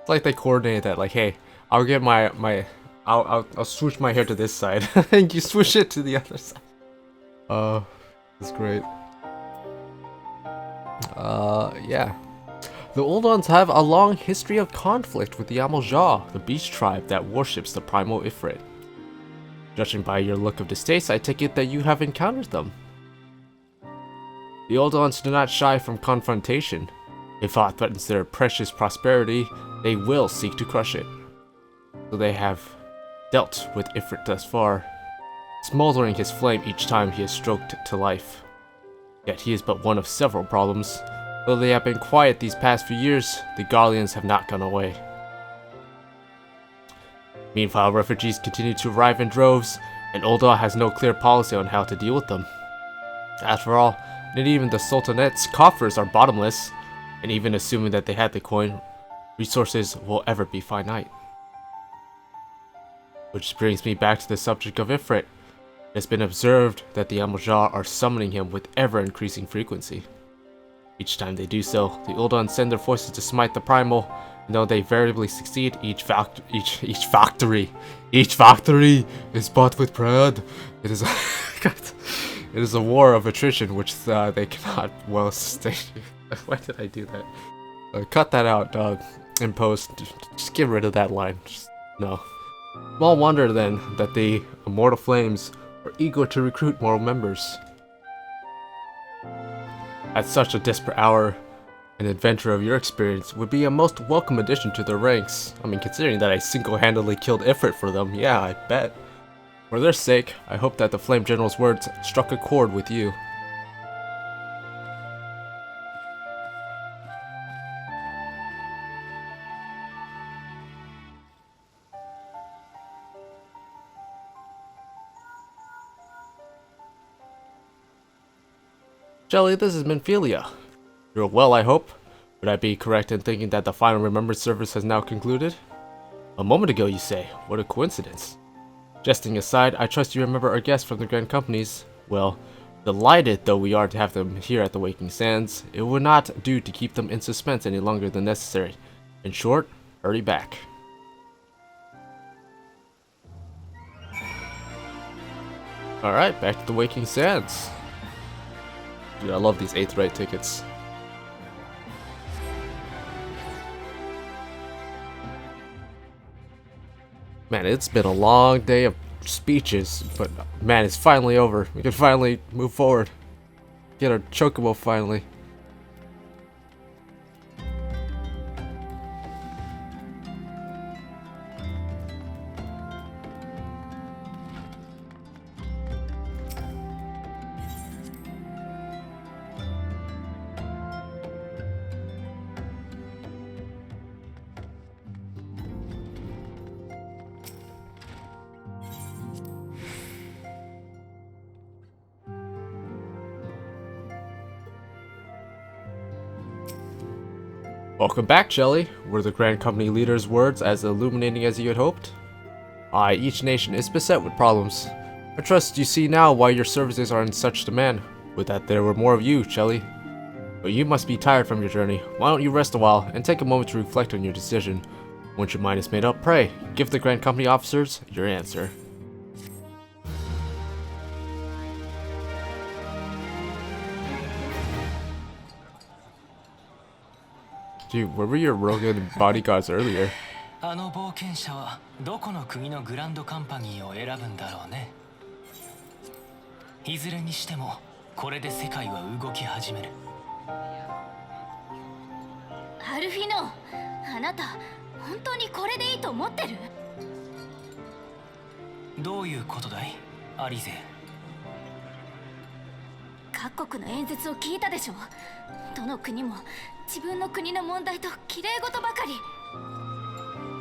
like they coordinated that. Like, hey, I'll get I'll swoosh my hair to this side, and you swoosh it to the other side. That's great. Yeah. The Oldons have a long history of conflict with the Amalja, the beast tribe that worships the primal Ifrit. Judging by your look of distaste, I take it that you have encountered them. The Oldons do not shy from confrontation. If aught threatens their precious prosperity, they will seek to crush it. So they have dealt with Ifrit thus far, smoldering his flame each time he is stroked to life. Yet he is but one of several problems. Though they have been quiet these past few years, the Garleans have not gone away. Meanwhile, refugees continue to arrive in droves, and Ul'dah has no clear policy on how to deal with them. After all, not even the Sultanet's coffers are bottomless, and even assuming that they had the coin, resources will ever be finite. Which brings me back to the subject of Ifrit. It has been observed that the Amalja are summoning him with ever-increasing frequency. Each time they do so, the Ul'dah send their forces to smite the primal, and though they variably succeed, each factory is bought with bread. It is it is a war of attrition which they cannot well sustain. Why did I do that? Cut that out in post. Just get rid of that line. No. Small wonder then that the Immortal Flames are eager to recruit more members. At such a desperate hour, an adventurer of your experience would be a most welcome addition to their ranks. I mean, considering that I single-handedly killed Ifrit for them, yeah, I bet. For their sake, I hope that the Flame General's words struck a chord with you. Chelly, this has been Fyuria. You're well, I hope. Would I be correct in thinking that the final Remembrance service has now concluded? A moment ago, you say. What a coincidence. Jesting aside, I trust you remember our guests from the Grand Companies. Well, delighted though we are to have them here at the Waking Sands, it would not do to keep them in suspense any longer than necessary. In short, hurry back. Alright, back to the Waking Sands. Dude, I love these 8th right tickets. Man, it's been a long day of speeches, but man, it's finally over. We can finally move forward. Get our Chocobo finally. Welcome back, Chelly. Were the Grand Company leader's words as illuminating as you had hoped? Aye, each nation is beset with problems. I trust you see now why your services are in such demand. Would that there were more of you, Chelly. But you must be tired from your journey. Why don't you rest a while and take a moment to reflect on your decision? Once your mind is made up, pray, give the Grand Company officers your answer. Dude, where were your Rogan bodyguards earlier? あの冒険者はどこの国のグランドカンパニーを選ぶんだろうね。いずれにしてもこれで世界は動き始める。アルフィノ、あなた本当にこれでいいと思ってる？どういうことだい、アリゼ？各国の演説を聞いたでしょ。どの国も自分の国の問題と綺麗事ばかり。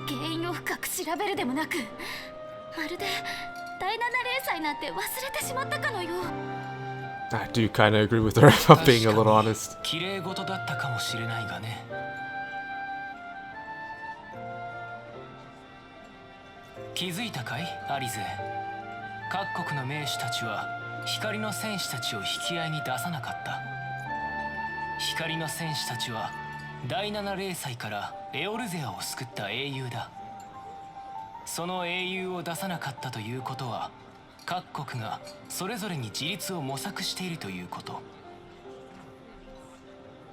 原因を深く調べるでもなく、まるで第7例祭なんて忘れてしまったかのよう。 I do kind of agree with her, if I'm being a little honest. 綺麗事だったかもしれないがね。気づいたかいアリゼ。各国の名手たちは光の戦士たちを引き合いに出さなかった。光の戦士たちは第7例祭からエオルゼアを救った英雄だ。その英雄を出さなかったということは、各国がそれぞれに自立を模索しているということ。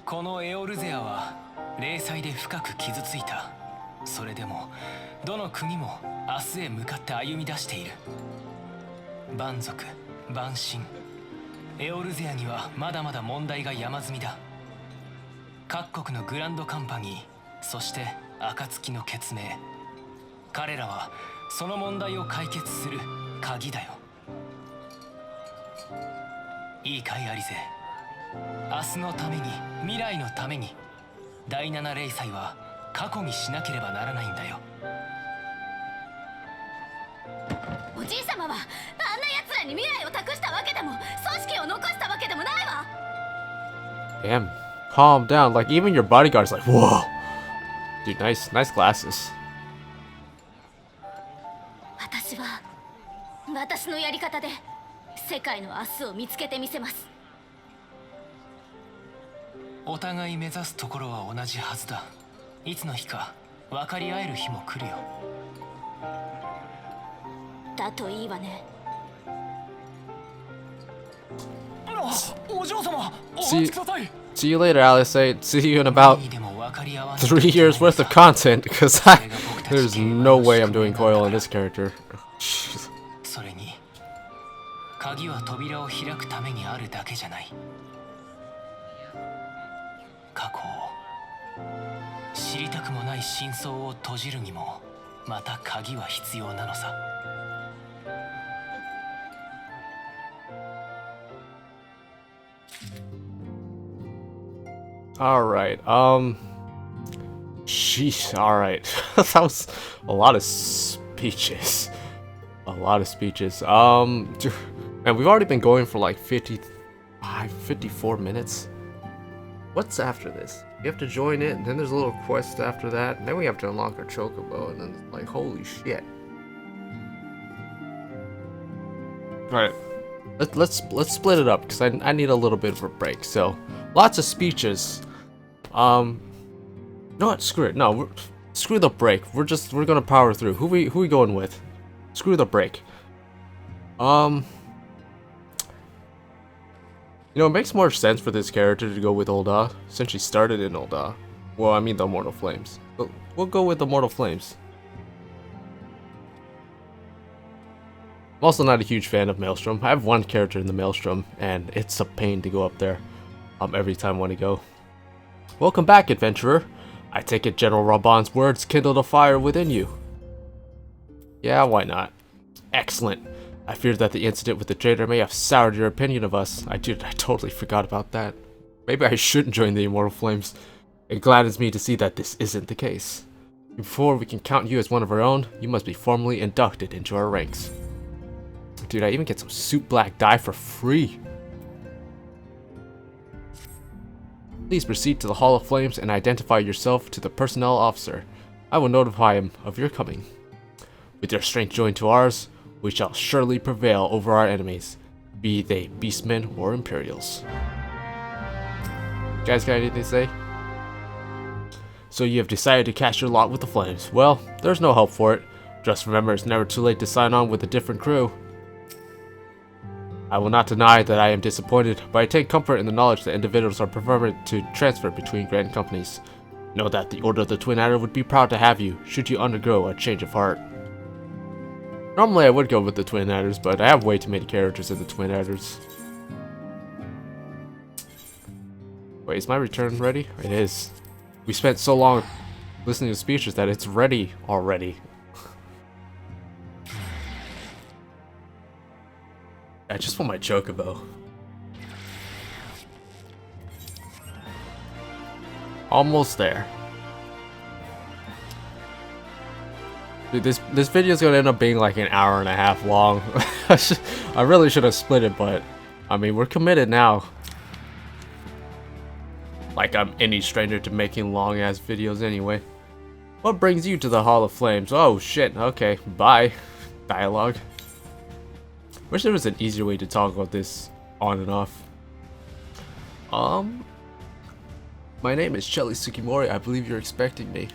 このエオルゼアは例祭で深く傷ついた。それでもどの国も明日へ向かって歩み出している。蛮族、蛮神、エオルゼアにはまだまだ問題が山積みだ。各国のグランドカンパニー、そして暁の決明、彼らはその問題を解決する鍵だよ。いいかいアリゼ。明日のために、未来のために、第7例祭は過去にしなければならないんだよ。おじい様はあんな奴らに未来を託したわけでも組織を残したわけでもないわ。 Damn, calm down. Like even your bodyguard's like, whoa, dude, nice glasses. 私は私のやり方で世界の明日を見つけてみせます。お互い目指すところは同じはずだ。いつの日か分かり合える日も来るよ。だといいわね。お嬢様、お See, 待ちください。 see you later, Alice. See you in about 3 years worth of content, because there's no way I'm doing coil on this character. それに鍵は扉を開くためにあるだけじゃない。過去を知りたくもない真相を閉じるにもまた鍵は必要なのさ。Alright, sheesh, alright. That was a lot of speeches. A lot of speeches. Man, we've already been going for like 54 minutes. What's after this? We have to join it, and then there's a little quest after that, and then we have to unlock our Chocobo, and then like, holy shit. Alright, let's split it up, because I need a little bit of a break, so lots of speeches. No, what? Screw it. No, screw the break. We're gonna power through. Who we going with? Screw the break. You know, it makes more sense for this character to go with Ul'dah, since she started in Ul'dah. Well, I mean the Immortal Flames. But we'll go with the Immortal Flames. I'm also not a huge fan of Maelstrom. I have one character in the Maelstrom, and it's a pain to go up there every time I want to go. Welcome back, adventurer. I take it General Raban's words kindled a fire within you. Yeah, why not? Excellent. I fear that the incident with the traitor may have soured your opinion of us. I totally forgot about that. Maybe I shouldn't join the Immortal Flames. It gladdens me to see that this isn't the case. Before we can count you as one of our own, you must be formally inducted into our ranks. Dude, I even get some suit black dye for free. Please proceed to the Hall of Flames and identify yourself to the personnel officer. I will notify him of your coming. With your strength joined to ours, we shall surely prevail over our enemies, be they beastmen or Imperials. You guys got anything to say? So you have decided to cast your lot with the Flames. Well, there's no help for it. Just remember, it's never too late to sign on with a different crew. I will not deny that I am disappointed, but I take comfort in the knowledge that individuals are permitted to transfer between grand companies. Know that the Order of the Twin Adder would be proud to have you, should you undergo a change of heart. Normally I would go with the Twin Adders, but I have way too many characters in the Twin Adders. Wait, is my return ready? It is. We spent so long listening to speeches that it's ready already. I just want my Chocobo. Almost there. Dude, this video is gonna end up being like an hour and a half long. I really should have split it, but I mean, we're committed now. Like I'm any stranger to making long ass videos anyway. What brings you to the Hall of Flames? Oh shit, okay, bye. Dialogue. Wish there was an easier way to talk about this on and off. My name is Chelly Tsukimori. I believe you're expecting me.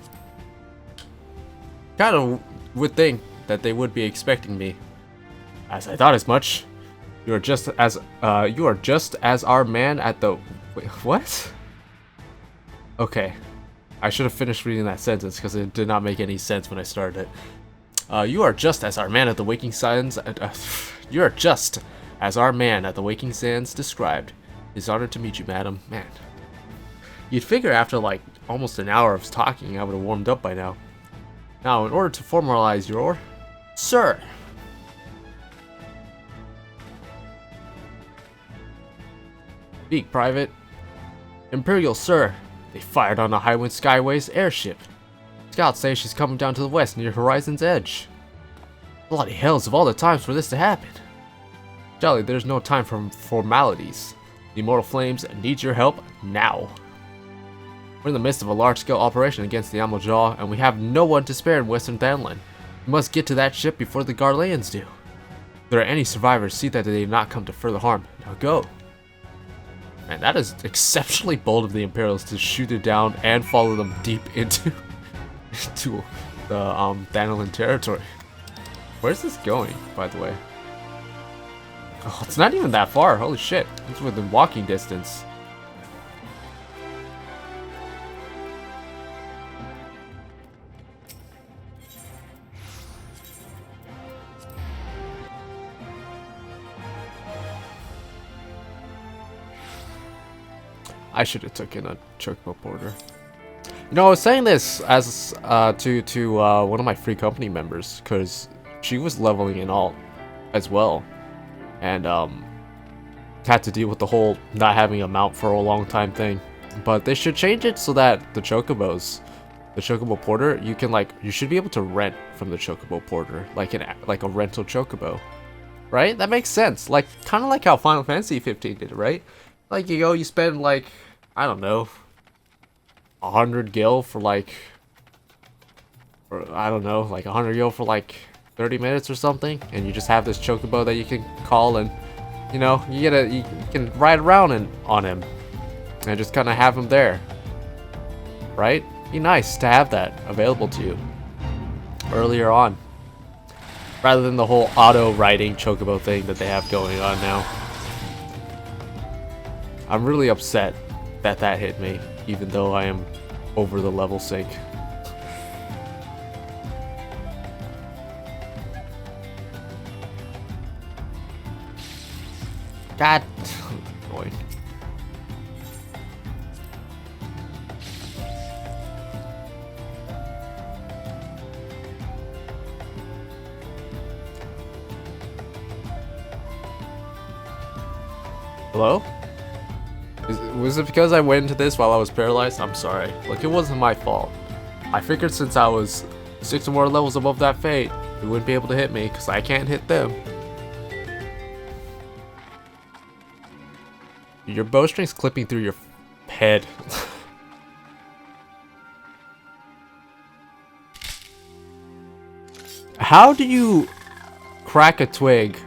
Kind of would think that they would be expecting me, as I thought as much. You are just as our man at the. Wait, what? Okay, I should have finished reading that sentence because it did not make any sense when I started it. You are just as our man at the Waking Sands. You are just as our man at the Waking Sands described. It's honored to meet you, madam. Man, you'd figure after like almost an hour of talking, I would have warmed up by now. Now, in order to formalize your... Sir! Speak, Private. Imperial Sir, they fired on a Highwind Skyways airship. Scouts say she's coming down to the west near Horizon's edge. Bloody hells of all the times for this to happen. Chelly, there's no time for formalities. The Immortal Flames need your help now. We're in the midst of a large-scale operation against the Amaljaw, and we have no one to spare in Western Danlan. We must get to that ship before the Garleans do. If there are any survivors, see that they do not come to further harm. Now go. Man, that is exceptionally bold of the Imperials to shoot it down and follow them deep into the Danlan territory. Where's this going, by the way? Oh, it's not even that far. Holy shit. It's within walking distance. I should have taken a Chocobo Porter. You know, I was saying this as to one of my free company members because she was leveling in alt as well, and had to deal with the whole not having a mount for a long time thing. But they should change it so that the Chocobos, the Chocobo Porter, you should be able to rent from the Chocobo Porter, like a rental Chocobo, right? That makes sense. Like kind of like how Final Fantasy 15 did, right? Like you go, you spend like, I don't know, 100 gil for like, or I don't know, like 100 gil for like 30 minutes or something, and you just have this Chocobo that you can call, and you know, you can ride around on him, and just kind of have him there, right? Be nice to have that available to you earlier on, rather than the whole auto riding Chocobo thing that they have going on now. I'm really upset that that hit me, even though I am over the level sync. God, boy. Hello? Was it because I went into this while I was paralyzed? I'm sorry. Look, it wasn't my fault. I figured since I was 6 or more levels above that fate, they wouldn't be able to hit me, because I can't hit them. Your bowstring's clipping through your head. How do you crack a twig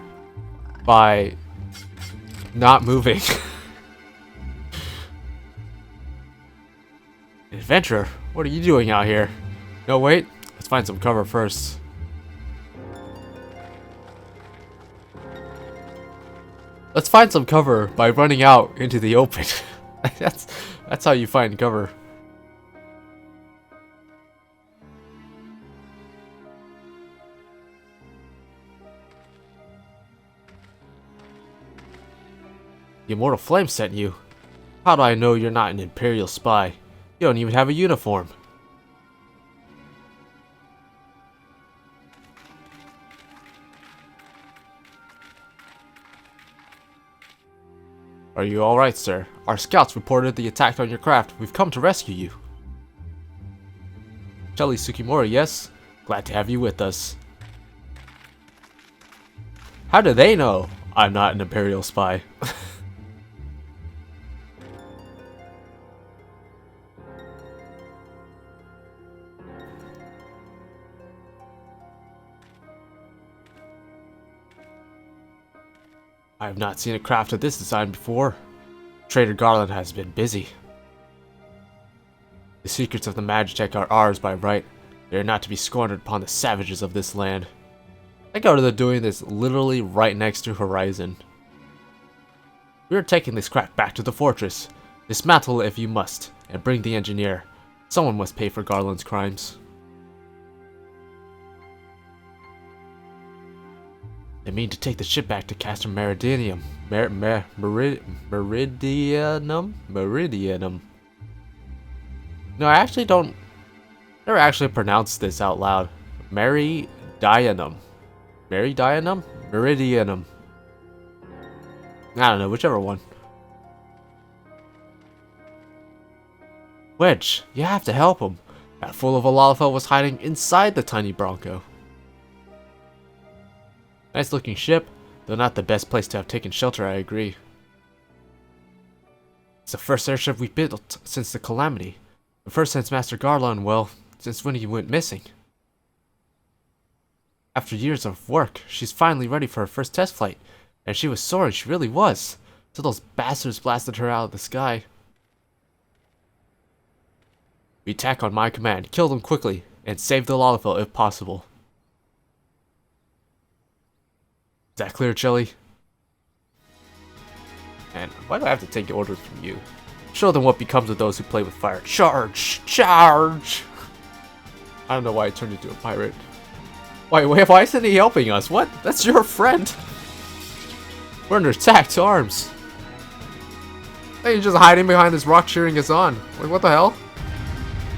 by not moving? Adventurer, what are you doing out here? No, wait. Let's find some cover first. Let's find some cover by running out into the open. That's how you find cover. The Immortal Flame sent you. How do I know you're not an Imperial spy? You don't even have a uniform. Are you alright, sir? Our scouts reported the attack on your craft. We've come to rescue you. Chelly Tsukimori, yes? Glad to have you with us. How do they know I'm not an Imperial spy? I have not seen a craft of this design before. Trader Garland has been busy. The secrets of the Magitech are ours by right. They are not to be squandered upon the savages of this land. Think how they're doing this literally right next to Horizon. We are taking this craft back to the fortress. Dismantle it if you must, and bring the engineer. Someone must pay for Garland's crimes. I mean to take the ship back to Castor Meridianum. Meridianum. No, I actually don't. Never actually pronounced this out loud. Meridianum. Meridianum? Meridianum. I don't know, whichever one. Wedge, you have to help him. That fool of a Lalafell was hiding inside the tiny Bronco. Nice looking ship, though not the best place to have taken shelter, I agree. It's the first airship we built since the Calamity. The first since Master Garland, well, since when he went missing. After years of work, she's finally ready for her first test flight. And she was soaring, she really was. Till those bastards blasted her out of the sky. We attack on my command, kill them quickly, and save the Lalafell if possible. Is that clear, Chelly? And why do I have to take orders from you? Show them what becomes of those who play with fire. Charge! Charge! I don't know why I turned into a pirate. Wait, why isn't he helping us? What? That's your friend! We're under attack to arms. Hey, he's just hiding behind this rock cheering us on. Like, what the hell?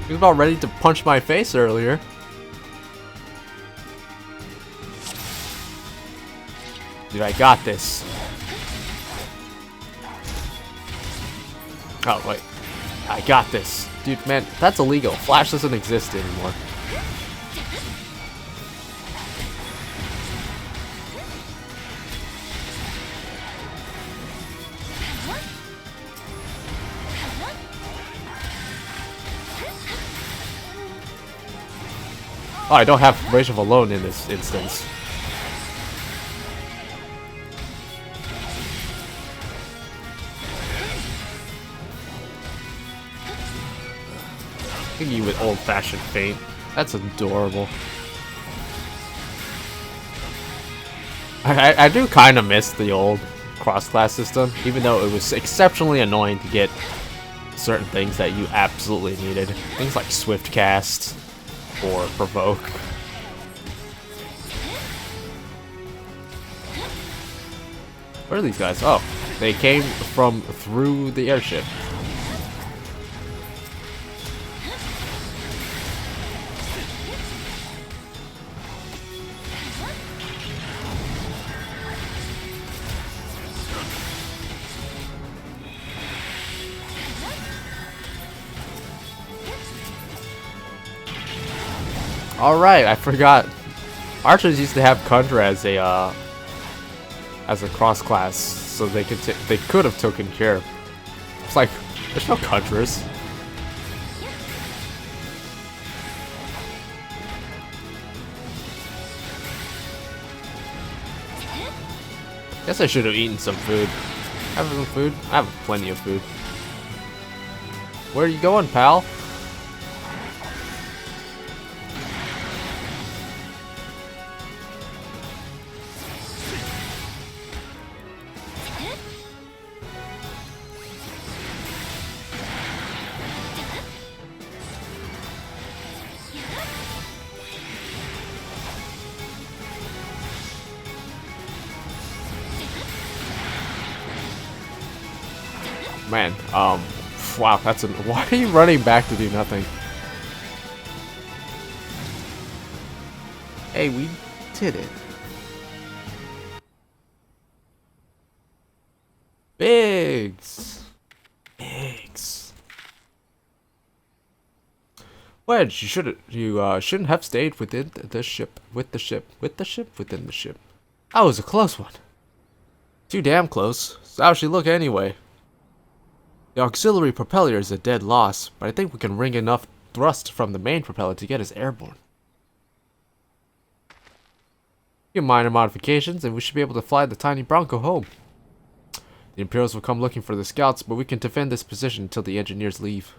He was about ready to punch my face earlier. Dude, I got this. Oh, wait. I got this. Dude, man, that's illegal. Flash doesn't exist anymore. Oh, I don't have Rage of Alone in this instance. Thinking with old-fashioned feint. That's adorable. I do kind of miss the old cross-class system, even though it was exceptionally annoying to get certain things that you absolutely needed. Things like Swift Cast or Provoke. Where are these guys? Oh, they came from through the airship. Alright, I forgot. Archers used to have Contra as a cross class, so they could have taken care. It's like there's no Contras. Guess I should have eaten some food. Have some food? I have plenty of food. Where are you going, pal? Man, wow, that's why are you running back to do nothing? Hey, we did it. Biggs. Biggs. Wedge, you shouldn't have stayed within the ship. Within the ship. That was a close one. Too damn close. So how'd she look anyway? The auxiliary propeller is a dead loss, but I think we can wring enough thrust from the main propeller to get us airborne. Few minor modifications, and we should be able to fly the tiny Bronco home. The Imperials will come looking for the scouts, but we can defend this position until the engineers leave.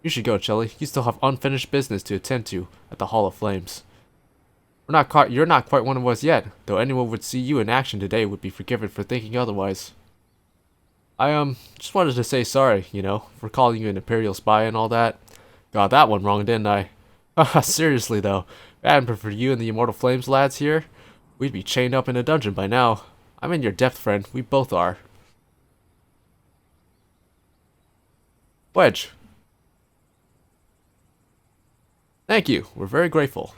You should go, Chelly. You still have unfinished business to attend to at the Hall of Flames. You're not quite one of us yet, though anyone would see you in action today would be forgiven for thinking otherwise. I just wanted to say sorry, you know, for calling you an Imperial spy and all that. Got that one wrong, didn't I? Haha, seriously though, if it hadn't been for you and the Immortal Flames lads here, we'd be chained up in a dungeon by now. I'm in your depth, friend. We both are. Wedge. Thank you. We're very grateful.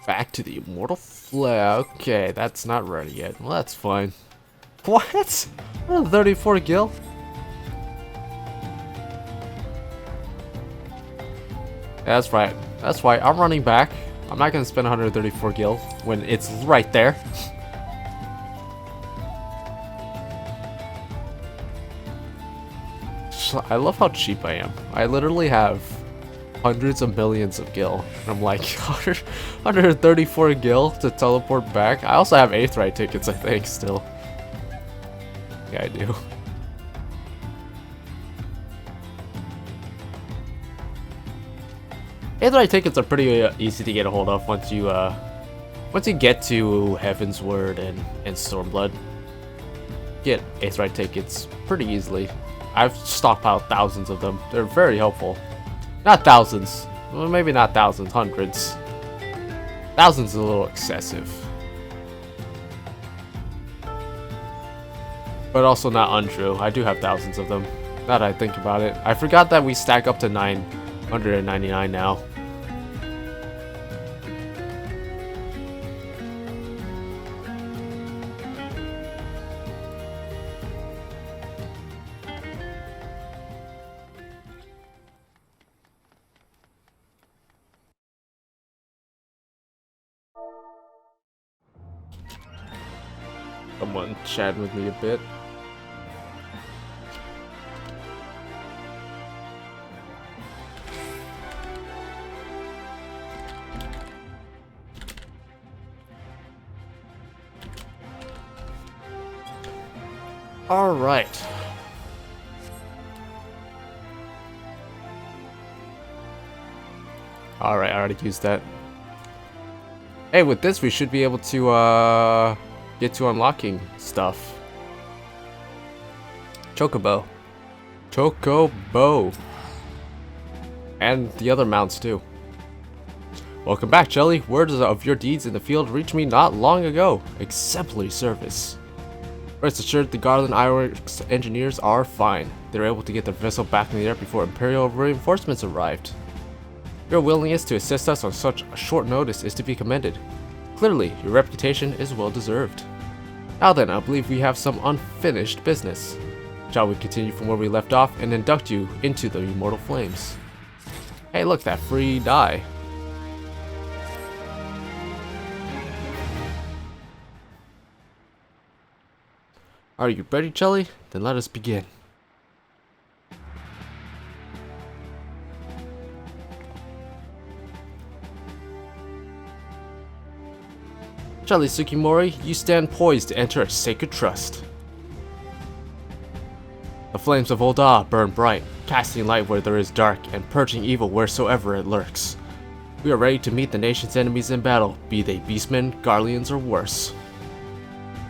Back to the Immortal Flame. Okay, that's not ready yet. Well, that's fine. What? 34 gil? Yeah, that's right. That's right. I'm running back. I'm not going to spend 134 gil when it's right there. I love how cheap I am. I literally have hundreds of millions of gil. I'm like 134 gil to teleport back. I also have Aetheryte tickets, I think, still. Yeah, I do. Aetheryte tickets are pretty easy to get a hold of once you get to Heaven's Word and Stormblood. Get Aetheryte tickets pretty easily. I've stockpiled thousands of them. They're very helpful. Not thousands. Well, maybe not thousands. Hundreds. Thousands is a little excessive. But also not untrue. I do have thousands of them. Now that I think about it. I forgot that we stack up to 999 now. Someone chatting with me a bit. All right. All right, I already used that. Hey, with this we should be able to get to unlocking stuff. Chocobo. Chocobo. And the other mounts too. Welcome back, Chelly. Word of your deeds in the field reached me not long ago. Exemplary service. Rest assured, the Garland Ironworks engineers are fine. They were able to get their vessel back in the air before Imperial reinforcements arrived. Your willingness to assist us on such a short notice is to be commended. Clearly, your reputation is well deserved. Now then, I believe we have some unfinished business. Shall we continue from where we left off and induct you into the Immortal Flames? Hey, look, that free die. Are you ready, Chelly? Then let us begin. Chelly Tsukimori, you stand poised to enter a sacred trust. The flames of Ul'dah burn bright, casting light where there is dark and purging evil wheresoever it lurks. We are ready to meet the nation's enemies in battle, be they beastmen, Garleans, or worse.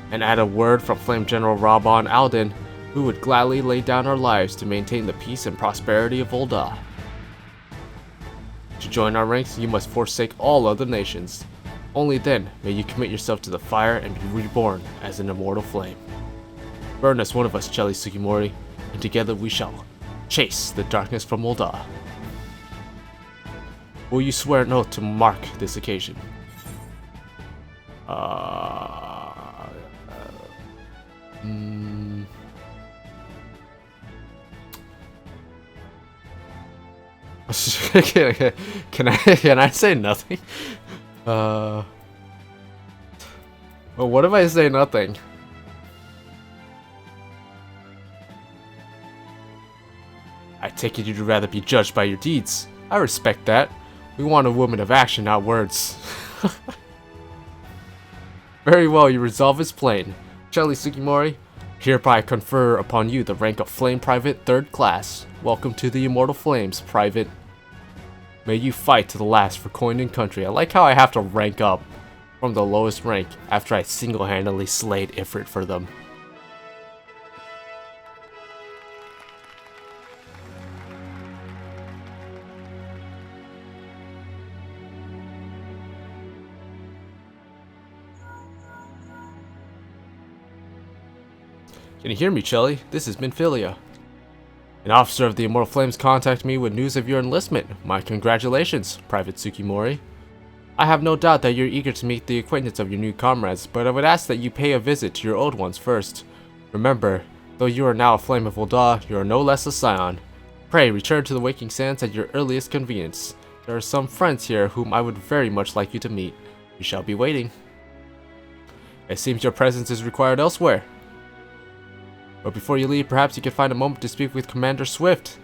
And at a word from Flame General Rabban Alden, we would gladly lay down our lives to maintain the peace and prosperity of Ul'dah. To join our ranks, you must forsake all other nations. Only then may you commit yourself to the fire and be reborn as an immortal flame. Burn as one of us, Chelly Tsukimori, and together we shall chase the darkness from Ul'dah. Will you swear an oath to mark this occasion? Can I say nothing? Well, what if I say nothing? I take it you'd rather be judged by your deeds. I respect that. We want a woman of action, not words. Very well, your resolve is plain. Chelly Tsukimori, hereby confer upon you the rank of Flame Private 3rd Class. Welcome to the Immortal Flames, Private. May you fight to the last for coin and country. I like how I have to rank up from the lowest rank after I single-handedly slayed Ifrit for them. Can you hear me, Chelly? This has been Fyuria. An officer of the Immortal Flames contacted me with news of your enlistment. My congratulations, Private Tsukimori. I have no doubt that you're eager to meet the acquaintance of your new comrades, but I would ask that you pay a visit to your old ones first. Remember, though you are now a Flame of Ul'dah, you are no less a Scion. Pray return to the Waking Sands at your earliest convenience. There are some friends here whom I would very much like you to meet. We shall be waiting. It seems your presence is required elsewhere. But before you leave, perhaps you could find a moment to speak with Commander Swift.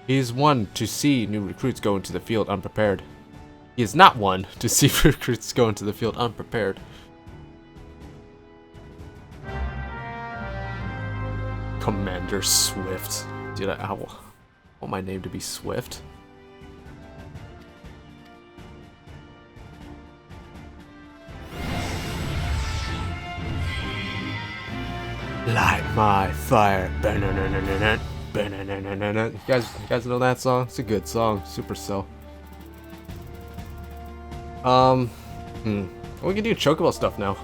He is one to see new recruits go into the field unprepared. He is not one to see recruits go into the field unprepared. Commander Swift. Dude, I want my name to be Swift. Light my fire. You guys know that song? It's a good song. Supercell. We can do Chocobo stuff now.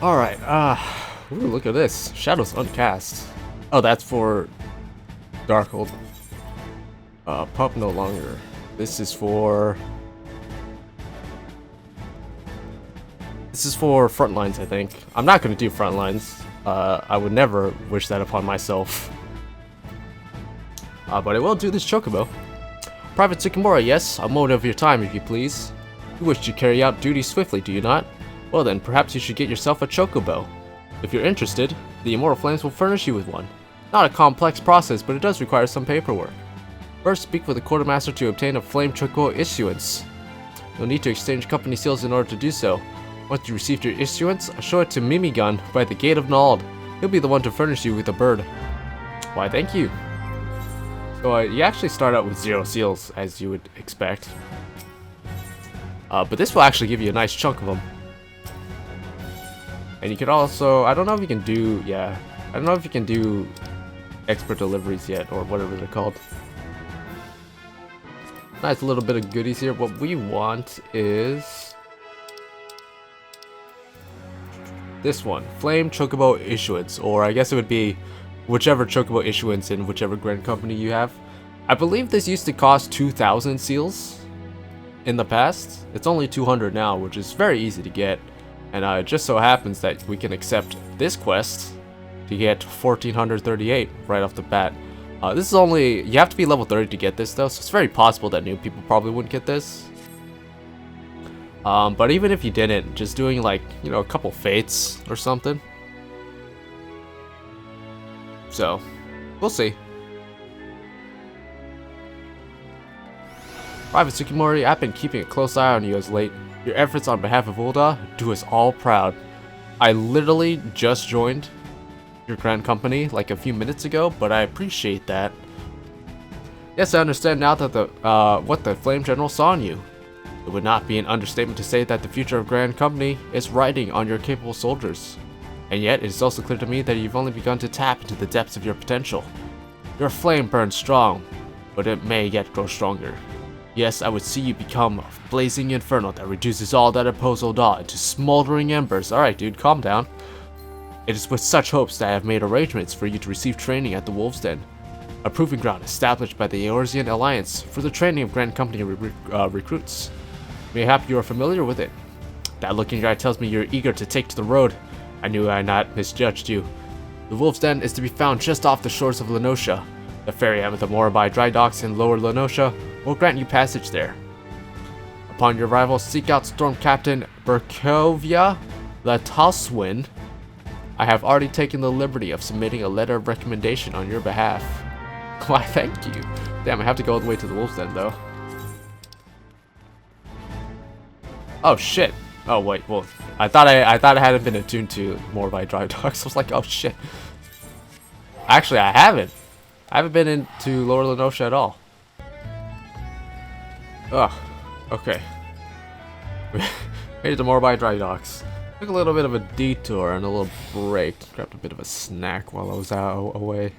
Alright, ooh, look at this. Shadows uncast. Oh, that's for Darkhold. Pup no longer. This is for Frontlines, I think. I'm not gonna do Frontlines. I would never wish that upon myself. But I will do this Chocobo. Private Tsukimori, yes, a moment of your time, if you please. You wish to carry out duty swiftly, do you not? Well then, perhaps you should get yourself a Chocobo. If you're interested, the Immortal Flames will furnish you with one. Not a complex process, but it does require some paperwork. First, speak with the Quartermaster to obtain a Flame Chocobo Issuance. You'll need to exchange company seals in order to do so. Once you receive your Issuance, show it to Mimigun by the Gate of Nald. He'll be the one to furnish you with a bird. Why, thank you. So you actually start out with 0 seals, as you would expect. But this will actually give you a nice chunk of them. And you can also, I don't know if you can do, I don't know if you can do expert deliveries yet, or whatever they're called. Nice little bit of goodies here. What we want is this one, Flame Chocobo Issuance, or I guess it would be whichever Chocobo Issuance in whichever Grand Company you have. I believe this used to cost 2,000 seals in the past. It's only 200 now, which is very easy to get. And it just so happens that we can accept this quest to get 1438 right off the bat. This is only, you have to be level 30 to get this though, so it's very possible that new people probably wouldn't get this. But even if you didn't, just doing like, you know, a couple fates or something. So, we'll see. Private Tsukimori, I've been keeping a close eye on you as late. Your efforts on behalf of Ul'dah do us all proud. I literally just joined your Grand Company like a few minutes ago, but I appreciate that. Yes, I understand now that what the Flame General saw in you. It would not be an understatement to say that the future of Grand Company is riding on your capable soldiers. And yet, it is also clear to me that you've only begun to tap into the depths of your potential. Your flame burns strong, but it may yet grow stronger. Yes, I would see you become a blazing inferno that reduces all that oppose Oda into smoldering embers. Alright, dude, calm down. It is with such hopes that I have made arrangements for you to receive training at the Wolf's Den, a proving ground established by the Eorzean Alliance for the training of Grand Company recruits. Mayhap you are familiar with it. That look in your eye tells me you're eager to take to the road. I knew I had not misjudged you. The Wolf's Den is to be found just off the shores of Lenosha. The ferry at the Morabai dry docks in Lower Lenosha will grant you passage there. Upon your arrival, seek out Storm Captain Berkovia Lataswin. I have already taken the liberty of submitting a letter of recommendation on your behalf. Why, thank you. Damn, I have to go all the way to the Wolf's Den, though. Oh, shit. Oh, wait, well, I thought I hadn't been attuned to Morabai dry docks. I was like, oh, shit. Actually, I haven't. I haven't been into Lower Lenosha at all. Ugh. Okay. Made it to Morabai dry docks. Took a little bit of a detour and a little break. Grabbed a bit of a snack while I was away.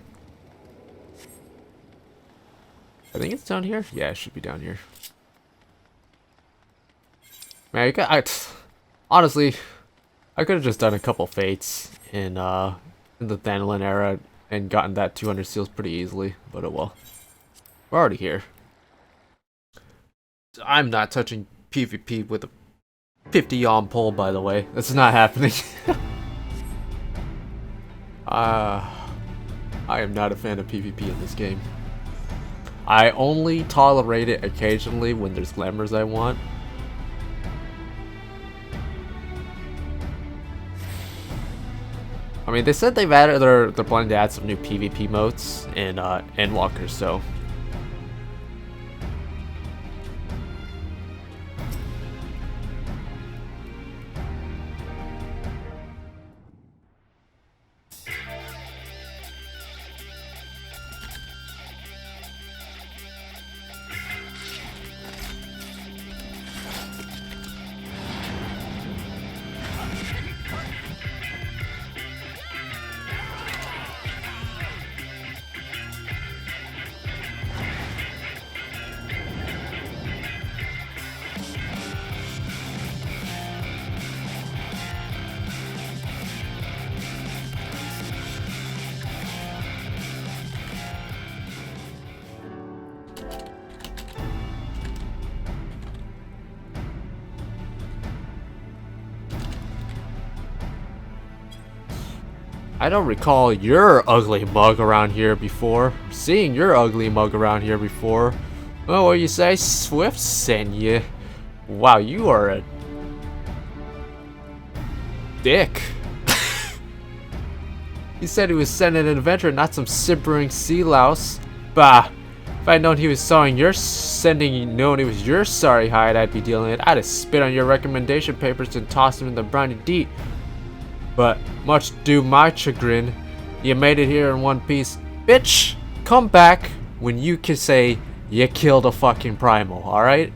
I think it's down here. Yeah, it should be down here. Man, honestly, I could have just done a couple fates in the Thanalin era and gotten that 200 seals pretty easily, but oh well. We're already here. I'm not touching PvP with a 50 yawn pole, by the way. That's not happening. I am not a fan of PvP in this game. I only tolerate it occasionally when there's glamours I want. I mean, they said they're planning to add some new PvP modes in Endwalker, so. I don't recall your ugly mug around here before. Seeing your ugly mug around here before. Oh, what do you say? Swift sent you. Wow, you are a dick. He said he was sending an adventurer, not some simpering sea louse. Bah. If I'd known he was known it was your sorry hide I'd be dealing with, I'd have spit on your recommendation papers and tossed them in the briny deep. But, much to my chagrin, you made it here in one piece. Bitch, come back when you can say you killed a fucking primal, alright?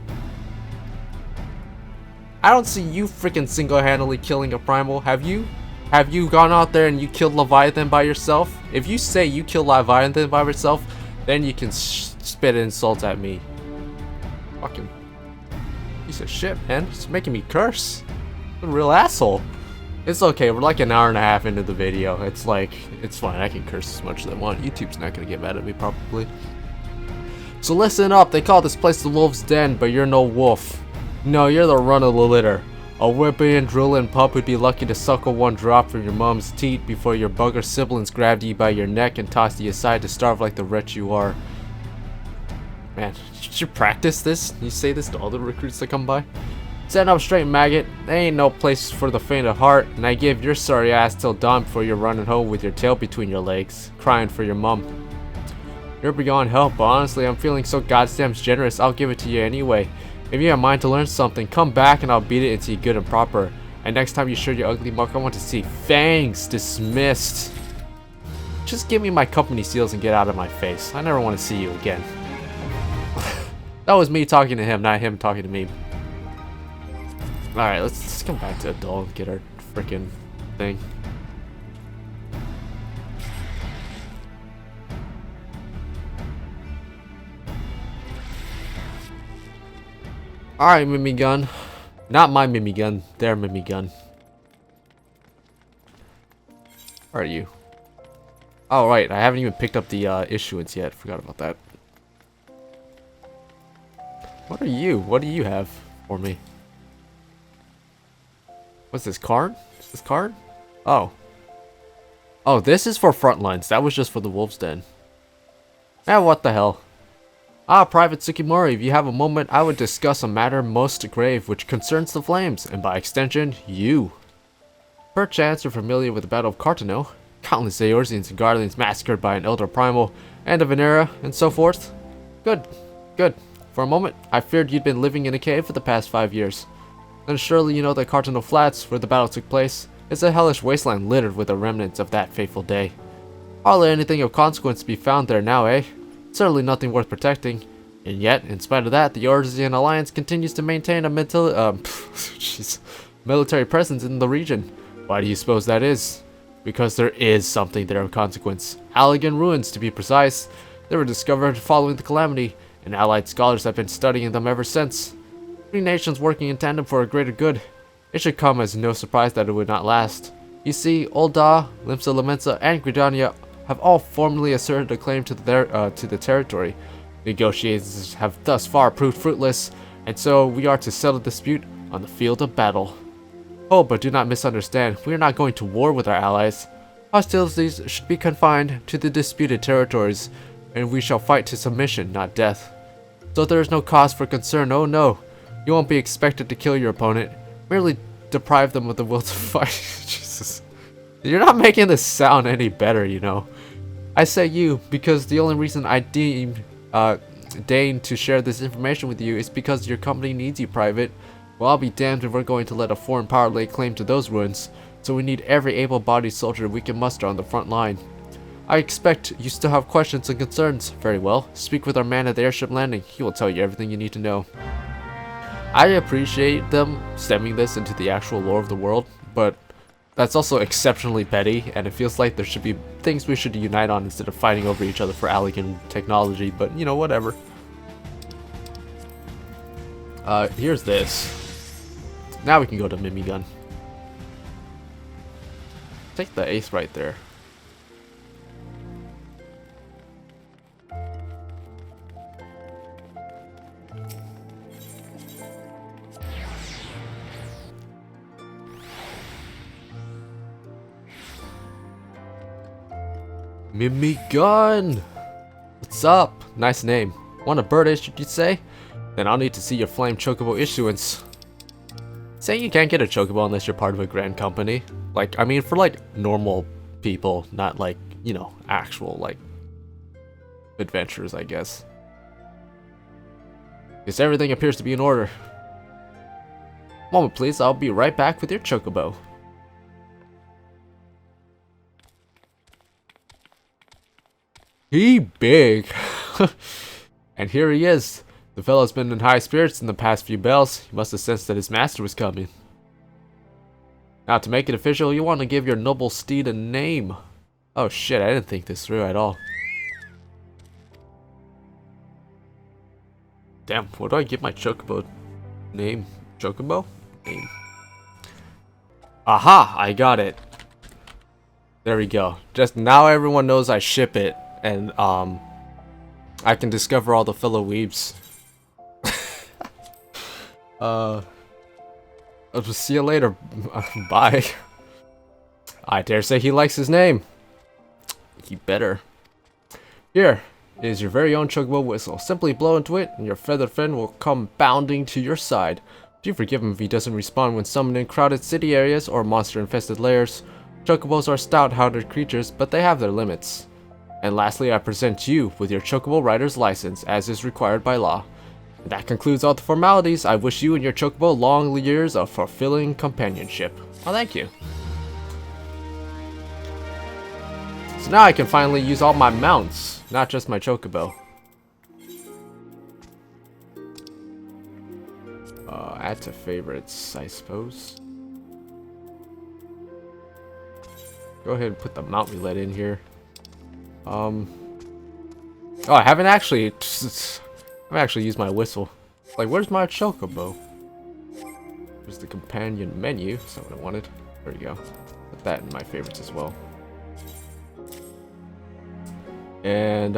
I don't see you freaking single-handedly killing a primal, have you? Have you gone out there and you killed Leviathan by yourself? If you say you killed Leviathan by yourself, then you can spit insults at me. Fucking piece of shit, man. It's making me curse. What a real asshole. It's okay, we're like an hour and a half into the video. It's like, it's fine, I can curse as much as I want. YouTube's not gonna get mad at me, probably. So listen up, they call this place the Wolf's Den, but you're no wolf. No, you're the run of the litter. A whipping, drooling pup would be lucky to suckle one drop from your mom's teat before your bugger siblings grabbed you by your neck and tossed you aside to starve like the wretch you are. Man, should you practice this? You say this to all the recruits that come by? Stand up straight, maggot. There ain't no place for the faint of heart, and I give your sorry ass till dawn before you're running home with your tail between your legs, crying for your mum. You're beyond help, but honestly, I'm feeling so goddamn generous, I'll give it to you anyway. If you have mind to learn something, come back and I'll beat it into you good and proper. And next time you show your ugly muck, I want to see fangs dismissed. Just give me my company seals and get out of my face. I never want to see you again. That was me talking to him, not him talking to me. Alright, let's come back to Adol and get our freaking thing. Alright, Mimi Gun. Not my Mimi Gun, their Mimi Gun. Where are you? Oh, right, I haven't even picked up the issuance yet. Forgot about that. What are you? What do you have for me? What's this card? Is this card? Oh. Oh, this is for Frontlines. That was just for the Wolf's Den. Now what the hell? Ah, Private Tsukimori, if you have a moment, I would discuss a matter most grave which concerns the Flames, and by extension, you. Perchance you're familiar with the Battle of Cartano, countless Eorzeans and Guardians massacred by an Elder Primal, end of an era, and so forth. Good, good. For a moment, I feared you'd been living in a cave for the past 5 years. Then surely you know that Cartano Flats, where the battle took place, is a hellish wasteland littered with the remnants of that fateful day. Hardly anything of consequence to be found there now, eh? Certainly nothing worth protecting. And yet, in spite of that, the Eorzean Alliance continues to maintain a military presence in the region. Why do you suppose that is? Because there is something there of consequence. Allegan ruins, to be precise. They were discovered following the calamity, and allied scholars have been studying them ever since. 3 nations working in tandem for a greater good. It should come as no surprise that it would not last. You see, Ul'dah, Limsa Lamensa, and Gridania have all formally asserted a claim to the territory. Negotiations have thus far proved fruitless, and so we are to settle the dispute on the field of battle. Oh, but do not misunderstand, we are not going to war with our allies. Hostilities should be confined to the disputed territories, and we shall fight to submission, not death. So there is no cause for concern, oh no. You won't be expected to kill your opponent, merely deprive them of the will to fight. Jesus. You're not making this sound any better, you know. I say you, because the only reason I deign to share this information with you is because your company needs you, Private. Well, I'll be damned if we're going to let a foreign power lay claim to those ruins, so we need every able-bodied soldier we can muster on the front line. I expect you still have questions and concerns. Very well, speak with our man at the airship landing. He will tell you everything you need to know. I appreciate them stemming this into the actual lore of the world, but that's also exceptionally petty, and it feels like there should be things we should unite on instead of fighting over each other for Allegan technology, but you know, whatever. Here's this. Now we can go to Mimi Gun. Take the ace right there. Mimi Gun! What's up? Nice name. Want a bird issued, you'd say? Then I'll need to see your flame Chocobo Issuance. Saying you can't get a Chocobo unless you're part of a grand company. Like, I mean, for like normal people, not like, you know, actual like adventurers, I guess. Because everything appears to be in order. Moment please, I'll be right back with your Chocobo. He big. And here he is. The fellow's been in high spirits in the past few bells. He must have sensed that his master was coming. Now to make it official, you want to give your noble steed a name. Oh shit, I didn't think this through at all. Damn, what do I give my Chocobo name? Chocobo? Name. Aha, I got it. There we go. Just now everyone knows I ship it. And I can discover all the fellow weebs. I'll just see you later. Bye. I dare say he likes his name. He better. Here is your very own Chocobo Whistle. Simply blow into it, and your feathered friend will come bounding to your side. Do forgive him if he doesn't respond when summoned in crowded city areas or monster-infested lairs. Chocobos are stout-hearted creatures, but they have their limits. And lastly, I present you with your Chocobo Rider's license, as is required by law. And that concludes all the formalities. I wish you and your Chocobo long years of fulfilling companionship. Well, thank you. So now I can finally use all my mounts, not just my Chocobo. Add to favorites, I suppose. Go ahead and put the mount roulette in here. Oh, I haven't actually used my whistle. Like, where's my Chocobo? There's the companion menu. That's not what I wanted. There you go. Put that in my favorites as well. And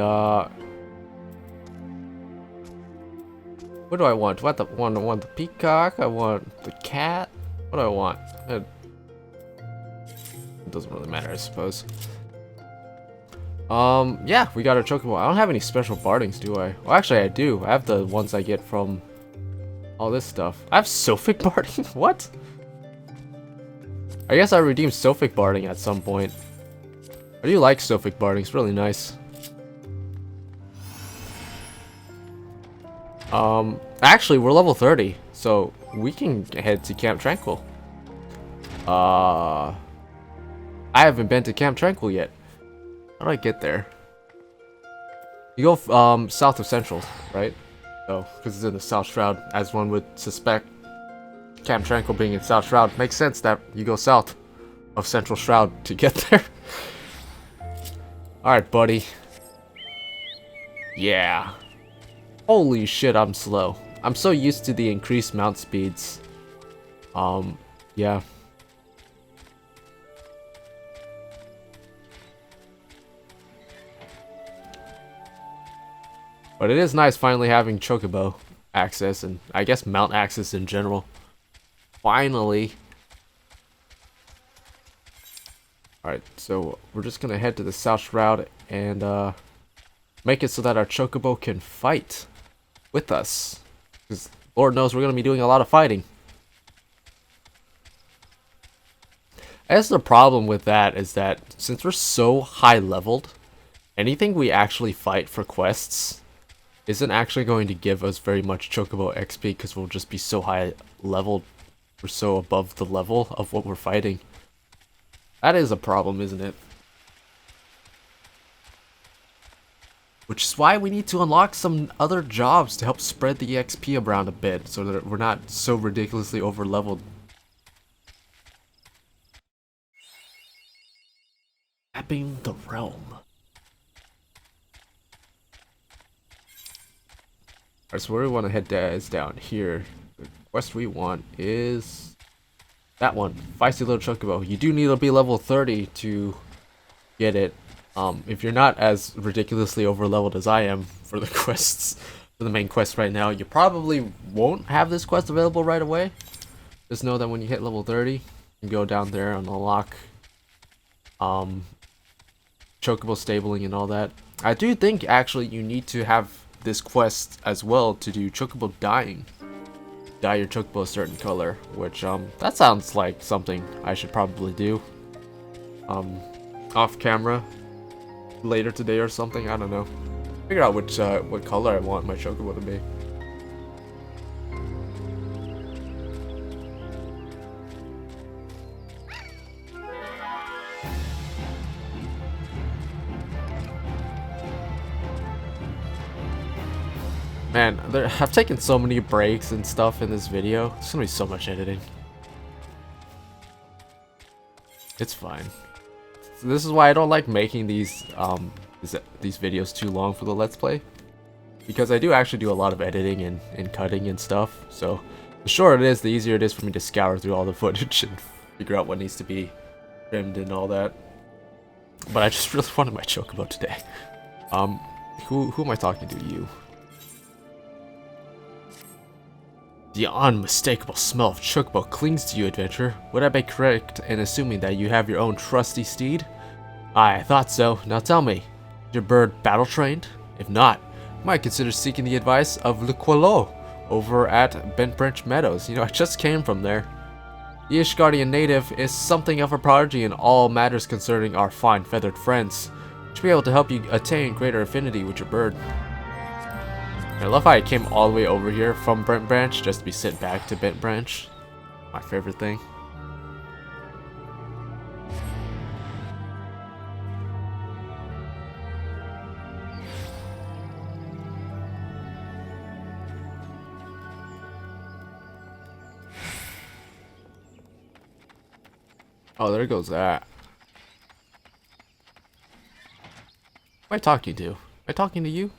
what do I want? I want the peacock. I want the cat. What do I want? It doesn't really matter, I suppose. Yeah, we got our Chocobo. I don't have any special bardings, do I? Well, actually, I do. I have the ones I get from all this stuff. I have Sophic barding? What? I guess I redeemed Sophic barding at some point. I do like Sophic barding. It's really nice. Actually, we're level 30, so we can head to Camp Tranquil. I haven't been to Camp Tranquil yet. How do I get there? You go south of Central, right? Oh, because it's in the South Shroud, as one would suspect. Camp Tranquil being in South Shroud makes sense that you go south of Central Shroud to get there. All right, buddy. Yeah. Holy shit, I'm slow. I'm so used to the increased mount speeds. Yeah. But it is nice finally having Chocobo access, and I guess mount access in general. Finally. Alright, so we're just gonna head to the South Shroud and make it so that our Chocobo can fight with us. Because Lord knows we're gonna be doing a lot of fighting. I guess the problem with that is that since we're so high leveled, anything we actually fight for quests isn't actually going to give us very much Chocobo XP because we'll just be so high leveled. We're so above the level of what we're fighting. That is a problem, isn't it? Which is why we need to unlock some other jobs to help spread the XP around a bit so that we're not so ridiculously over leveled. Mapping the realm. Alright, so where we want to head is down here. The quest we want is that one, Feisty Little Chocobo. You do need to be level 30 to get it. If you're not as ridiculously over leveled as I am for the quests, for the main quest right now, you probably won't have this quest available right away. Just know that when you hit level 30, you go down there and unlock Chocobo stabling and all that. I do think actually you need to have this quest as well to do Chocobo dyeing. Dye your Chocobo a certain color, which that sounds like something I should probably do off camera later today or something. I don't know. Figure out which what color I want my Chocobo to be. Man, I've taken so many breaks and stuff in this video. There's gonna be so much editing. It's fine. So this is why I don't like making these videos too long for the Let's Play. Because I do actually do a lot of editing and cutting and stuff. So the shorter it is, the easier it is for me to scour through all the footage and figure out what needs to be trimmed and all that. But I just really wanted my Chocobo today. Who am I talking to? You. The unmistakable smell of Chocobo clings to you, adventurer. Would I be correct in assuming that you have your own trusty steed? I thought so. Now tell me, is your bird battle-trained? If not, you might consider seeking the advice of Le Qualo over at Bent Branch Meadows. You know, I just came from there. The Ishgardian native is something of a prodigy in all matters concerning our fine feathered friends. Should be able to help you attain greater affinity with your bird. I love how I came all the way over here from Bent Branch just to be sent back to Bent Branch. My favorite thing. Oh, there goes that. Who am I talking to? Am I talking to you?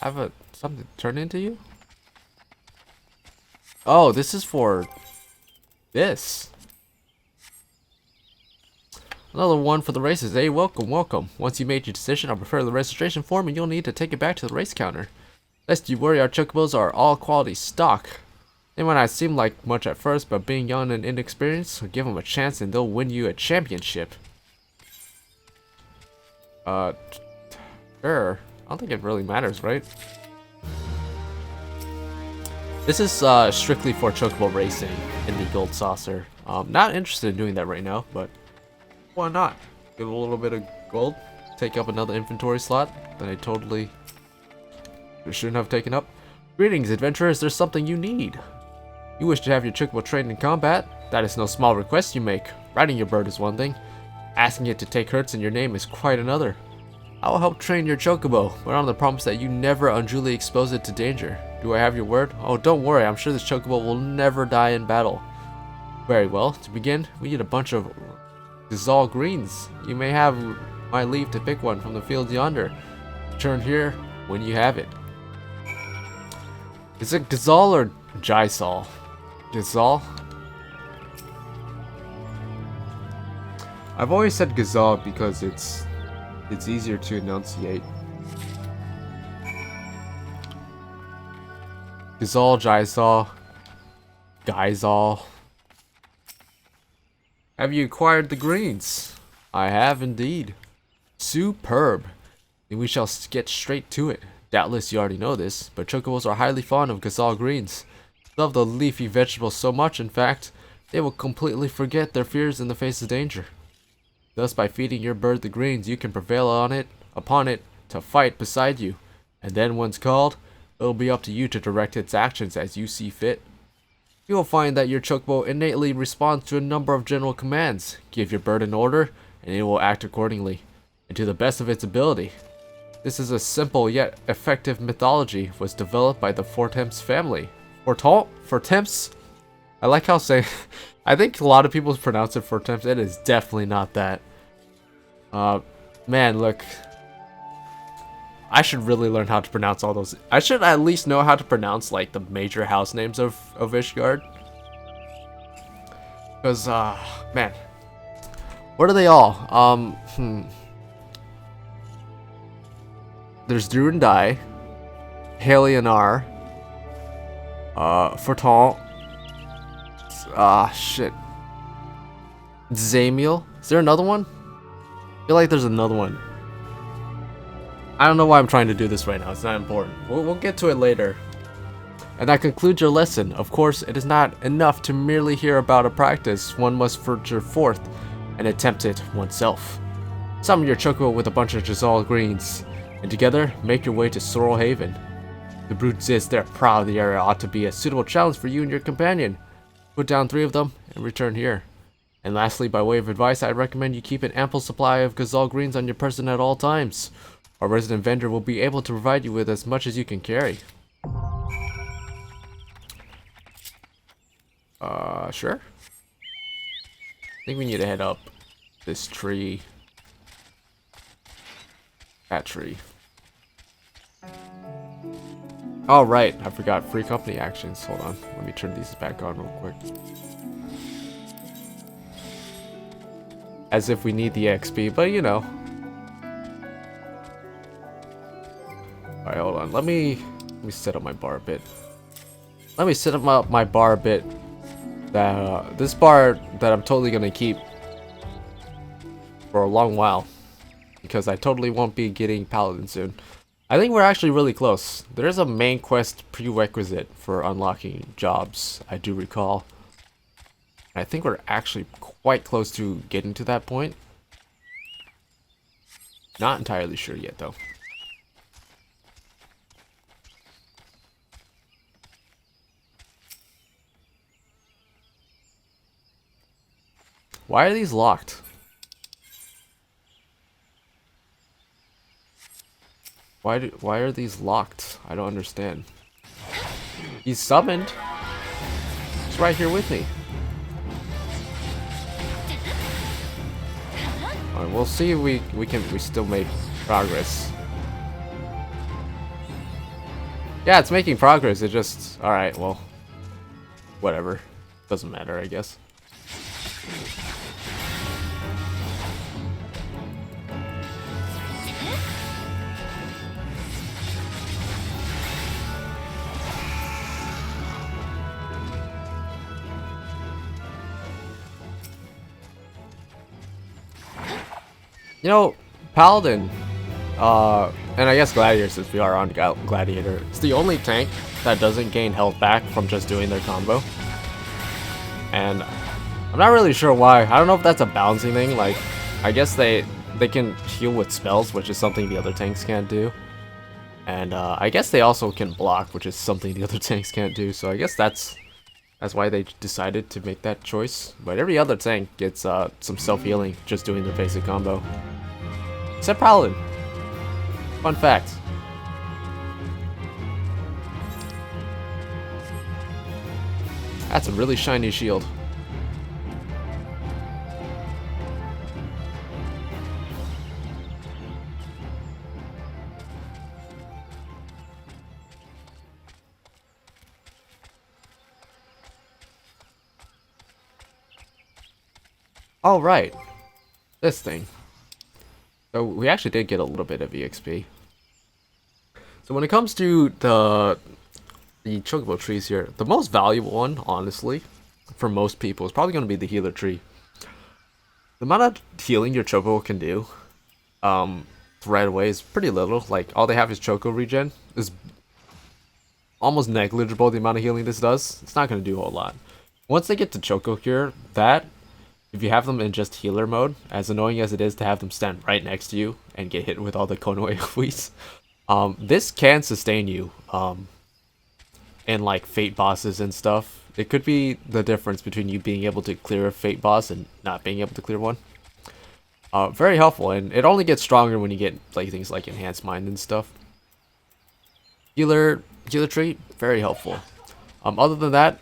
have something turn into you? Oh, this is for this. Another one for the races. Hey, welcome, welcome. Once you made your decision, I'll prepare the registration form and you'll need to take it back to the race counter. Lest you worry, our chocobos are all quality stock. They might not seem like much at first, but being young and inexperienced, will give them a chance and they'll win you a championship. Sure. I don't think it really matters, right? This is strictly for chocobo racing in the gold saucer. Not interested in doing that right now, but why not? Get a little bit of gold, take up another inventory slot that I totally shouldn't have taken up. Greetings, adventurers. There's something you need. You wish to have your chocobo trained in combat? That is no small request you make. Riding your bird is one thing. Asking it to take hurts in your name is quite another. I will help train your chocobo, but on the promise that you never unduly expose it to danger. Do I have your word? Oh, don't worry. I'm sure this chocobo will never die in battle. Very well. To begin, we need a bunch of Gazal greens. You may have my leave to pick one from the fields yonder. Return here when you have it. Is it Gazal or Jysal? Gazal? I've always said Gazal because it's easier to enunciate. Gazal, Jysal, Gysal. Have you acquired the greens? I have indeed. Superb. Then we shall get straight to it. Doubtless you already know this, but chocobos are highly fond of Gazal greens. Love the leafy vegetables so much, in fact, they will completely forget their fears in the face of danger. Thus, by feeding your bird the greens, you can prevail upon it to fight beside you. And then once called, it'll be up to you to direct its actions as you see fit. You will find that your chocobo innately responds to a number of general commands. Give your bird an order, and it will act accordingly, and to the best of its ability. This is a simple yet effective mythology was developed by the Fortemps family. Fortemps? I like how saying I think a lot of people pronounce it Fortemps. It is definitely not that. Man, look. I should really learn how to pronounce all those. I should at least know how to pronounce like the major house names of Ishgard. Because man. What are they all? There's Durandai, Halionar, Fortant, shit. Zamiel? Is there another one? I feel like there's another one. I don't know why I'm trying to do this right now. It's not important. We'll get to it later. And that concludes your lesson. Of course, it is not enough to merely hear about a practice. One must venture forth and attempt it oneself. Summon your chocobo with a bunch of Jazal greens, and together, make your way to Sorrel Haven. The brute says they're proud the area ought to be a suitable challenge for you and your companion. Put down 3 of them and return here. And lastly, by way of advice, I'd recommend you keep an ample supply of Gazal greens on your person at all times. Our resident vendor will be able to provide you with as much as you can carry. Sure. I think we need to head up this tree. That tree. Oh, right. I forgot free company actions. Hold on. Let me turn these back on real quick. As if we need the XP, but you know. Alright, hold on. Let me set up my bar a bit. Let me set up my bar a bit. That this bar that I'm totally gonna keep for a long while, because I totally won't be getting Paladin soon. I think we're actually really close. There's a main quest prerequisite for unlocking jobs, I do recall. I think we're actually quite close to getting to that point. Not entirely sure yet, though. Why are these locked? Why are these locked? I don't understand. He's summoned. He's right here with me. Alright, we'll see if we still make progress. Yeah, it's making progress. It just... Alright, well... Whatever. Doesn't matter, I guess. You know, Paladin, and I guess Gladiator, since we are on Gladiator, it's the only tank that doesn't gain health back from just doing their combo. And I'm not really sure why. I don't know if that's a balancing thing. Like, I guess they can heal with spells, which is something the other tanks can't do. And I guess they also can block, which is something the other tanks can't do. So I guess that's why they decided to make that choice. But every other tank gets some self-healing just doing their basic combo. Except Paladin. Fun fact. That's a really shiny shield. All right, this thing. So we actually did get a little bit of EXP. So when it comes to the Chocobo trees here, the most valuable one, honestly, for most people, is probably going to be the healer tree. The amount of healing your Chocobo can do right away is pretty little. Like, all they have is Choco regen. Is almost negligible, the amount of healing this does. It's not going to do a whole lot. Once they get to Choco Cure, that... If you have them in just healer mode, as annoying as it is to have them stand right next to you and get hit with all the Konoe AoEs, this can sustain you in like Fate bosses and stuff. It could be the difference between you being able to clear a Fate boss and not being able to clear one. Very helpful, and it only gets stronger when you get like things like Enhanced Mind and stuff. Healer tree, very helpful. Other than that,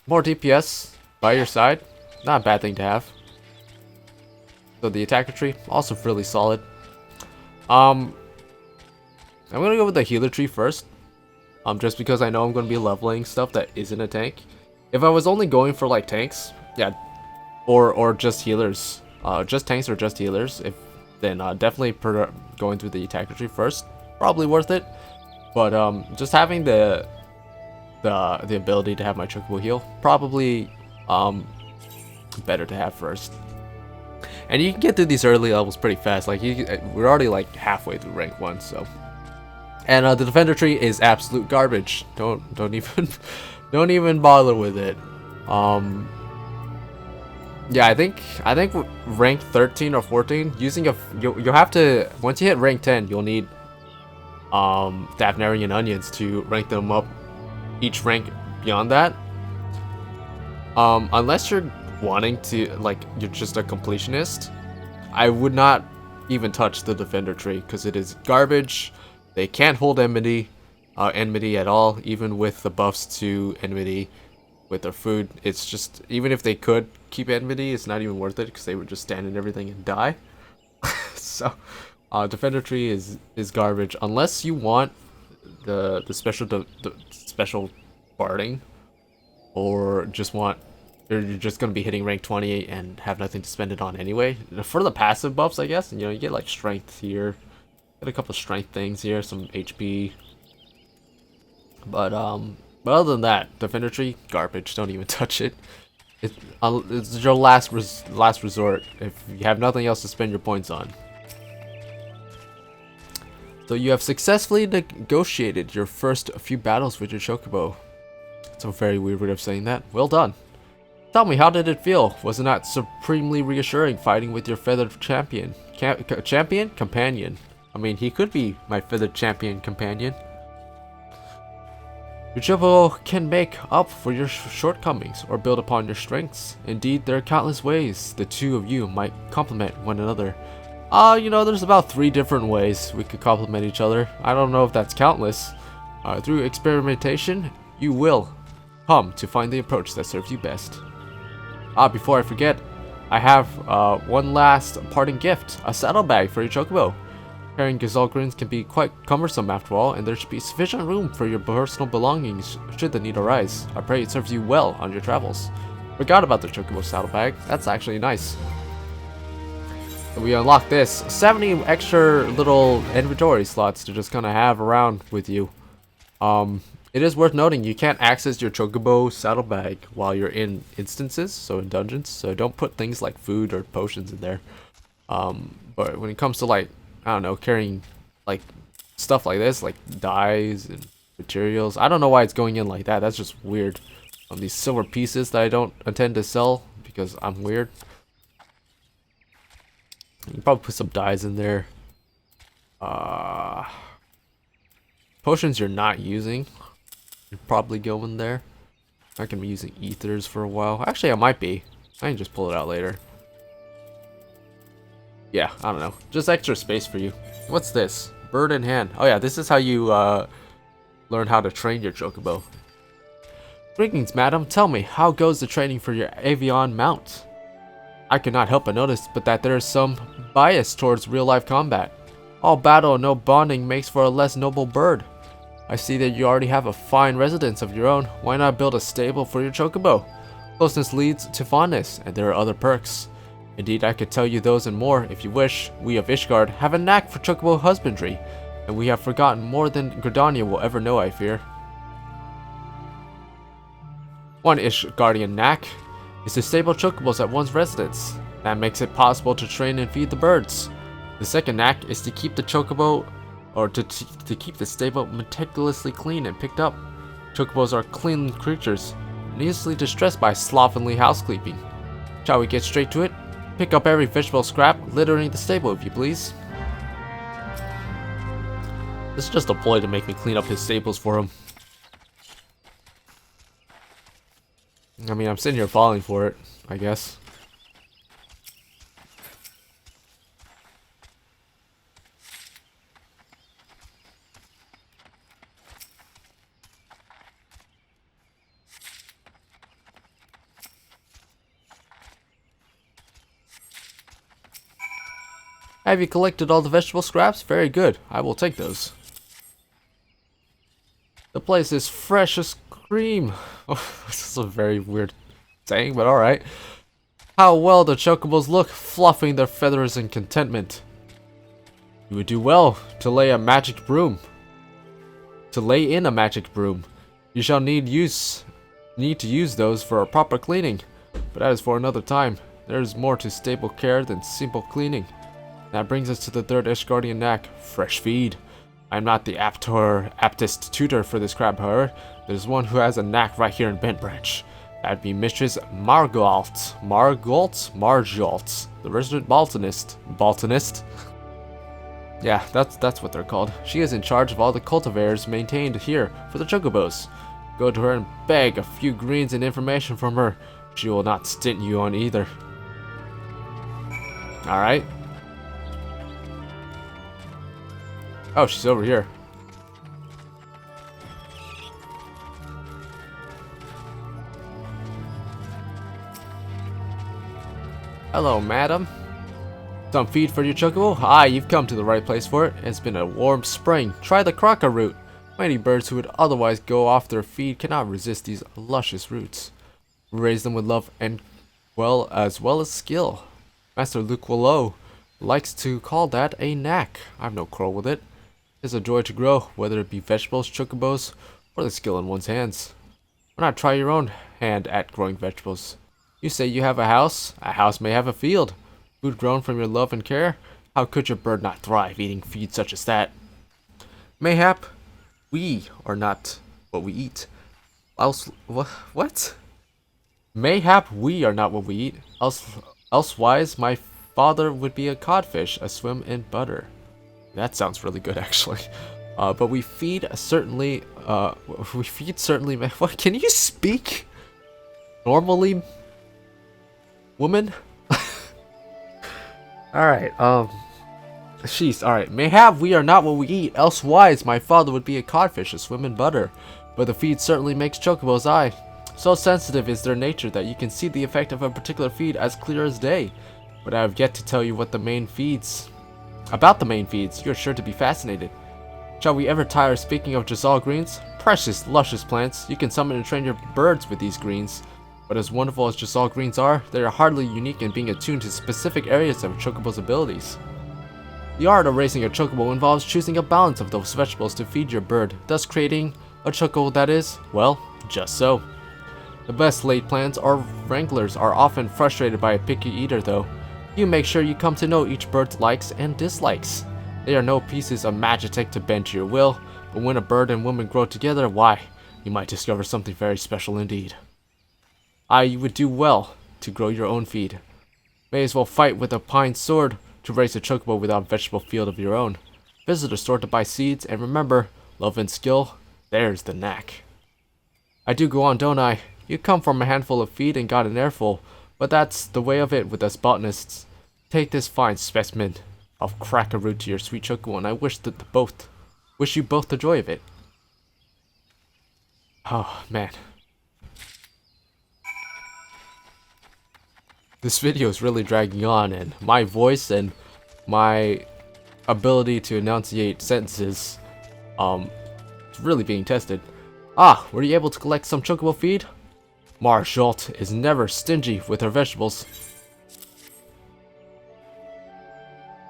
more DPS by your side. Not a bad thing to have. So the attacker tree, also really solid. I'm gonna go with the healer tree first. Just because I know I'm gonna be leveling stuff that isn't a tank. If I was only going for like tanks, yeah, or just healers, just tanks or just healers, then definitely going through the attacker tree first, probably worth it. But just having the ability to have my Chocobo heal, probably better to have first. And you can get through these early levels pretty fast. Like we're already like halfway through rank 1, so. And the defender tree is absolute garbage. Don't even don't even bother with it. Yeah, I think rank 13 or 14 using you'll have to, once you hit rank 10, you'll need Daphne and onions to rank them up each rank beyond that. Unless you're wanting to, like, you're just a completionist, I would not even touch the defender tree because it is garbage. They can't hold enmity at all, even with the buffs to enmity with their food. It's just, even if they could keep enmity, it's not even worth it because they would just stand in everything and die. So defender tree is garbage unless you want the special barding, or just want, you're just going to be hitting rank 20 and have nothing to spend it on anyway. For the passive buffs, I guess, and, you know, you get like strength here, get a couple strength things here, some HP. But other than that, defender tree, garbage. Don't even touch it. It's your last resort if you have nothing else to spend your points on. So you have successfully negotiated your first few battles with your Chocobo. It's a very weird way of saying that. Well done. Tell me, how did it feel? Was it not supremely reassuring fighting with your feathered champion? Companion. I mean, he could be my feathered champion companion. Your Chocobo can make up for your shortcomings or build upon your strengths. Indeed, there are countless ways the two of you might complement one another. You know, there's about 3 different ways we could complement each other. I don't know if that's countless. Through experimentation, you will come to find the approach that serves you best. Before I forget, I have one last parting gift, a saddlebag for your Chocobo. Carrying Gazelle can be quite cumbersome after all, and there should be sufficient room for your personal belongings should the need arise. I pray it serves you well on your travels. Forgot about the Chocobo saddlebag. That's actually nice. So we unlock this. 70 extra little inventory slots to just kind of have around with you. It is worth noting you can't access your Chocobo saddlebag while you're in instances, so in dungeons. So don't put things like food or potions in there. But when it comes to like, I don't know, carrying like stuff like this, like dyes and materials, I don't know why it's going in like that. That's just weird. These silver pieces that I don't intend to sell because I'm weird. You can probably put some dyes in there. Potions you're not using, you probably go in there. I can be using ethers for a while. Actually, I might be. I can just pull it out later. Yeah, I don't know. Just extra space for you. What's this? Bird in hand. Oh yeah, this is how you learn how to train your Chocobo. Greetings, madam. Tell me, how goes the training for your avian mount? I could not help but notice that there is some bias towards real-life combat. All battle and no bonding makes for a less noble bird. I see that you already have a fine residence of your own. Why not build a stable for your Chocobo? Closeness leads to fondness, and there are other perks. Indeed, I could tell you those and more if you wish. We of Ishgard have a knack for Chocobo husbandry, and we have forgotten more than Gridania will ever know, I fear. One Ishgardian knack is to stable Chocobos at one's residence. That makes it possible to train and feed the birds. The second knack is to keep the Chocobo, or to keep the stable meticulously clean and picked up. Chocobos are clean creatures, and easily distressed by slovenly housekeeping. Shall we get straight to it? Pick up every vegetable scrap littering the stable, if you please. This is just a ploy to make me clean up his stables for him. I mean, I'm sitting here falling for it, I guess. Have you collected all the vegetable scraps? Very good. I will take those. The place is fresh as cream. Oh, this is a very weird saying, but alright. How well the Chocobos look, fluffing their feathers in contentment. You would do well to lay in a magic broom. You shall need to use those for a proper cleaning, but that is for another time. There is more to stable care than simple cleaning. That brings us to the third Ishgardian knack, fresh feed. I am not the aptest tutor for this crab, however. There's one who has a knack right here in Bent Branch. That'd be Mistress Margault, the resident botanist. Yeah, that's what they're called. She is in charge of all the cultivars maintained here for the Chocobos. Go to her and beg a few greens and information from her. She will not stint you on either. Alright. Oh, she's over here. Hello, madam. Some feed for your Chocobo? Ah, you've come to the right place for it. It's been a warm spring. Try the crocker root. Many birds who would otherwise go off their feed cannot resist these luscious roots. We raise them with love and as well as skill. Master Luc Willow likes to call that a knack. I've no quarrel with it. It's a joy to grow, whether it be vegetables, Chocobos, or the skill in one's hands. Why not try your own hand at growing vegetables? You say you have a house may have a field. Food grown from your love and care? How could your bird not thrive eating feed such as that? Mayhap we are not what we eat. What? Mayhap we are not what we eat. Elsewise, my father would be a codfish, aswim in butter. That sounds really good, actually. But we feed certainly. What? Can you speak normally, woman? All right. Sheesh. All right. Mayhap we are not what we eat. Elsewise, my father would be a codfish, aswim in butter. But the feed certainly makes Chocobo's eye. So sensitive is their nature that you can see the effect of a particular feed as clear as day. But I have yet to tell you what the main feeds. about the main feeds, you're sure to be fascinated. Shall we ever tire of speaking of Giselle greens? Precious, luscious plants. You can summon and train your birds with these greens. But as wonderful as Giselle greens are, they are hardly unique in being attuned to specific areas of a Chocobo's abilities. The art of raising a Chocobo involves choosing a balance of those vegetables to feed your bird, thus creating a Chocobo that is, well, just so. The best laid plants or wranglers are often frustrated by a picky eater though. You make sure you come to know each bird's likes and dislikes. They are no pieces of magic to bend to your will, but when a bird and woman grow together, why, you might discover something very special indeed. You would do well to grow your own feed. May as well fight with a pine sword to raise a Chocobo without a vegetable field of your own. Visit a store to buy seeds, and remember, love and skill, there's the knack. I do go on, don't I? You come from a handful of feed and got an airful, but that's the way of it with us botanists. Take this fine specimen of crack a root to your sweet Chocobo, and I wish you both the joy of it. Oh, man. This video is really dragging on, and my voice and my ability to enunciate sentences is really being tested. Were you able to collect some Chocobo feed? Marjotte is never stingy with her vegetables.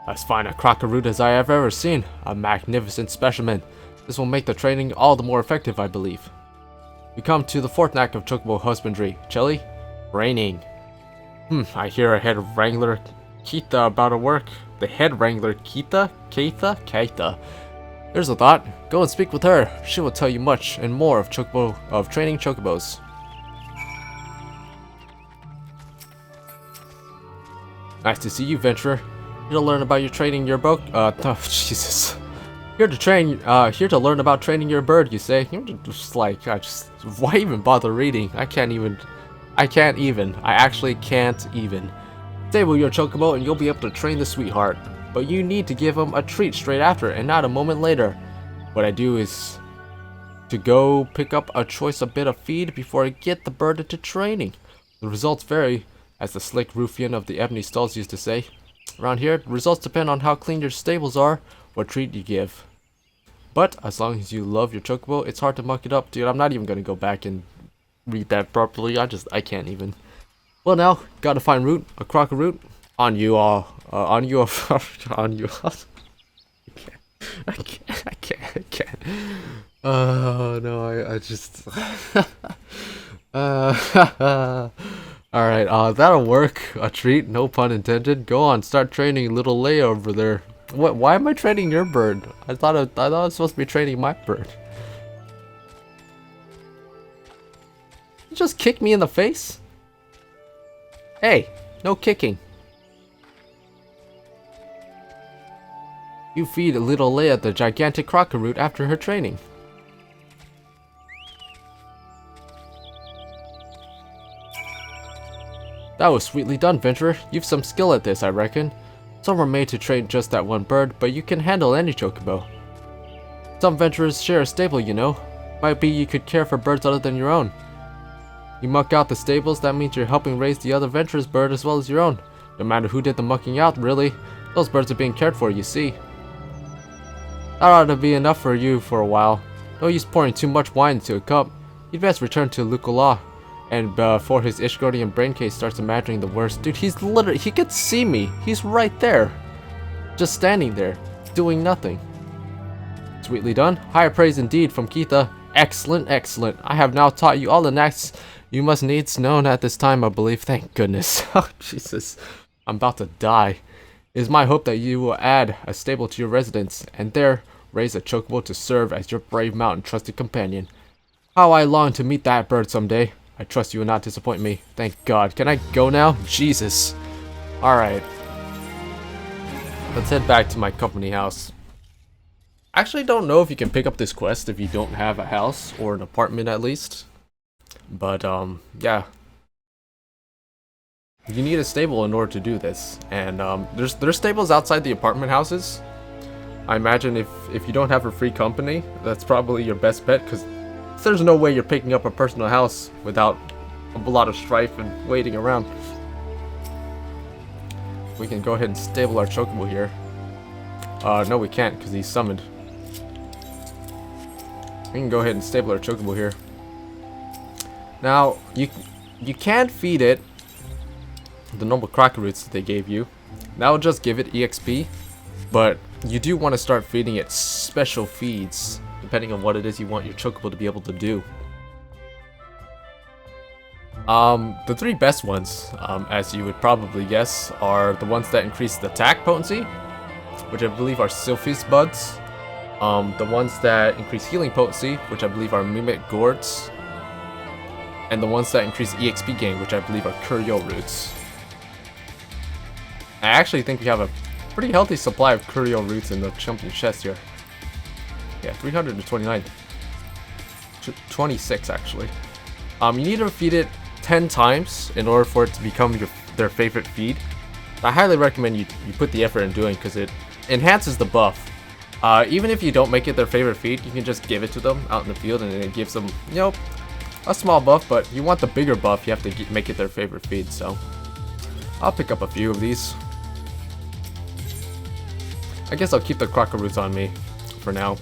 As fine a crock-a-root as I have ever seen. A magnificent specimen. This will make the training all the more effective, I believe. We come to the fourth knack of Chocobo husbandry. Chelly? Raining. I hear a head wrangler Kita about her work. The head wrangler Kita? Keita? Here's a thought. Go and speak with her. She will tell you much and more of training Chocobos. Nice to see you, Venturer. Here to learn about your training your boat. Jesus. Here to learn about training your bird, you say? You're just like, why even bother reading? I actually can't even. Stable your Chocobo and you'll be able to train the sweetheart. But you need to give him a treat straight after and not a moment later. What I do is to go pick up a choice bit of feed before I get the bird into training. The results vary, as the slick ruffian of the ebony stalls used to say. Around here, the results depend on how clean your stables are, what treat you give. But as long as you love your Chocobo, it's hard to muck it up. Dude, I'm not even gonna go back and read that properly. I can't even. Well, now gotta find root, a crock of root. On you all, on you all. I can't. Oh no, I just. Alright, that'll work. A treat, no pun intended. Go on, start training little Leia over there. What? Why am I training your bird? I thought I was supposed to be training my bird. You just kicked me in the face? Hey, no kicking. You feed little Leia the gigantic crock-a-root after her training. That was sweetly done, Venturer. You've some skill at this, I reckon. Some were made to train just that one bird, but you can handle any Chocobo. Some Venturers share a stable, you know. Might be you could care for birds other than your own. You muck out the stables, that means you're helping raise the other Venturer's bird as well as your own. No matter who did the mucking out, really. Those birds are being cared for, you see. That ought to be enough for you for a while. No use pouring too much wine into a cup. You'd best return to Lucola. And before his Ishgordian brain case starts imagining the worst. Dude, he could see me. He's right there. Just standing there, doing nothing. Sweetly done. Higher praise indeed from Kita. Excellent, excellent. I have now taught you all the knacks you must needs known at this time, I believe. Thank goodness. Oh, Jesus. I'm about to die. It is my hope that you will add a stable to your residence, and there raise a Chocobo to serve as your brave mountain trusted companion. How I long to meet that bird someday. I trust you will not disappoint me. Thank God. Can I go now? Jesus. Alright. Let's head back to my company house. I actually don't know if you can pick up this quest if you don't have a house, or an apartment at least. But, yeah. You need a stable in order to do this. And, there's stables outside the apartment houses. I imagine if you don't have a free company, that's probably your best bet, because there's no way you're picking up a personal house without a lot of strife and waiting around. We can go ahead and stable our Chocobo here. No, we can't because he's summoned. We can go ahead and stable our Chocobo here. Now, you can't feed it the normal Crocker Roots that they gave you. That will just give it EXP, but you do want to start feeding it special feeds, depending on what it is you want your Chocobo to be able to do. The three best ones, as you would probably guess, are the ones that increase the attack potency, which I believe are Sylphie's Buds. The ones that increase healing potency, which I believe are Mimic Gourds. And the ones that increase EXP gain, which I believe are Curio Roots. I actually think we have a pretty healthy supply of Curio Roots in the champion chest here. Yeah, 329. 26 actually. You need to feed it 10 times in order for it to become their favorite feed. I highly recommend you put the effort in doing, because it enhances the buff. Even if you don't make it their favorite feed, you can just give it to them out in the field and it gives them, you know, a small buff, but you want the bigger buff, you have to make it their favorite feed, so I'll pick up a few of these. I guess I'll keep the Crocker Roots on me for now.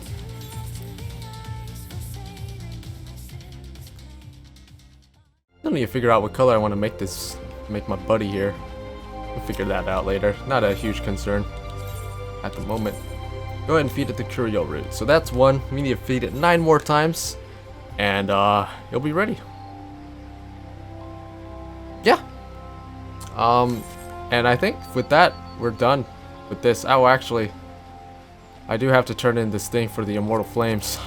I need to figure out what color I want to make my buddy here. We'll figure that out later. Not a huge concern at the moment. Go ahead and feed it the Curio Root. So that's one. We need to feed it 9 more times, and you'll be ready. Yeah. And I think with that, we're done with this. Oh, actually, I do have to turn in this thing for the Immortal Flames.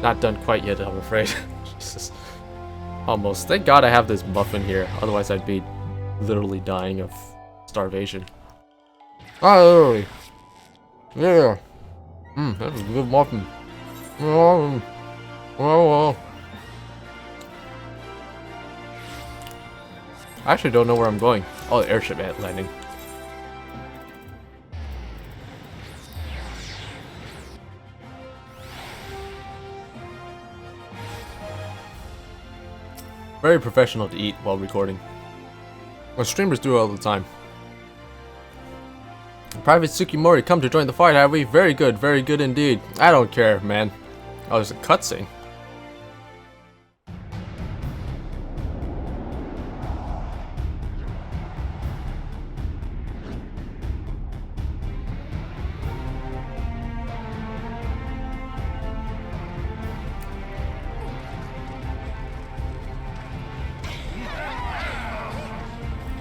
Not done quite yet, I'm afraid. Jesus. Almost. Thank God I have this buff in here. Otherwise, I'd be literally dying of starvation. Oh, literally. Yeah. That's a good muffin. I actually don't know where I'm going. Oh, the airship landing. Very professional to eat while recording. Well, streamers do it all the time. Private Tsukimori, come to join the fight, have we? Very good indeed. I don't care, man. Oh, there's a cutscene.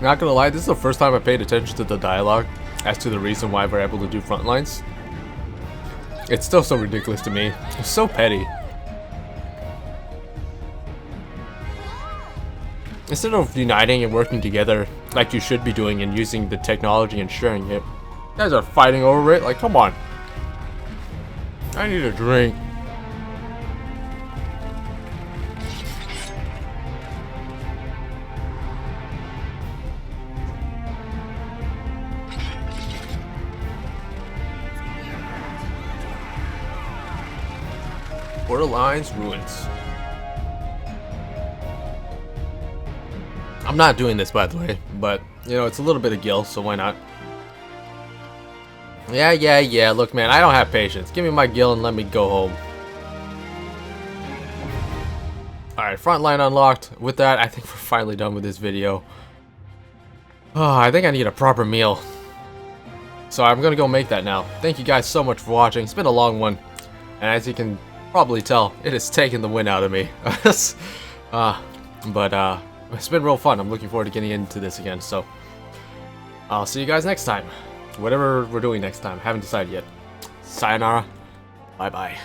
Not gonna lie, this is the first time I paid attention to the dialogue as to the reason why we're able to do front lines. It's still so ridiculous to me. It's so petty. Instead of uniting and working together like you should be doing and using the technology and sharing it, you guys are fighting over it. Like, come on. I need a drink. Borderlines Ruins. I'm not doing this, by the way, but you know, it's a little bit of gil, so why not? Yeah. Look, man, I don't have patience. Give me my gil and let me go home. Alright, front line unlocked. With that, I think we're finally done with this video. Oh, I think I need a proper meal. So I'm gonna go make that now. Thank you guys so much for watching. It's been a long one. And as you can probably tell, it has taken the wind out of me. But it's been real fun. I'm looking forward to getting into this again. So I'll see you guys next time. Whatever we're doing next time. Haven't decided yet. Sayonara. Bye-bye.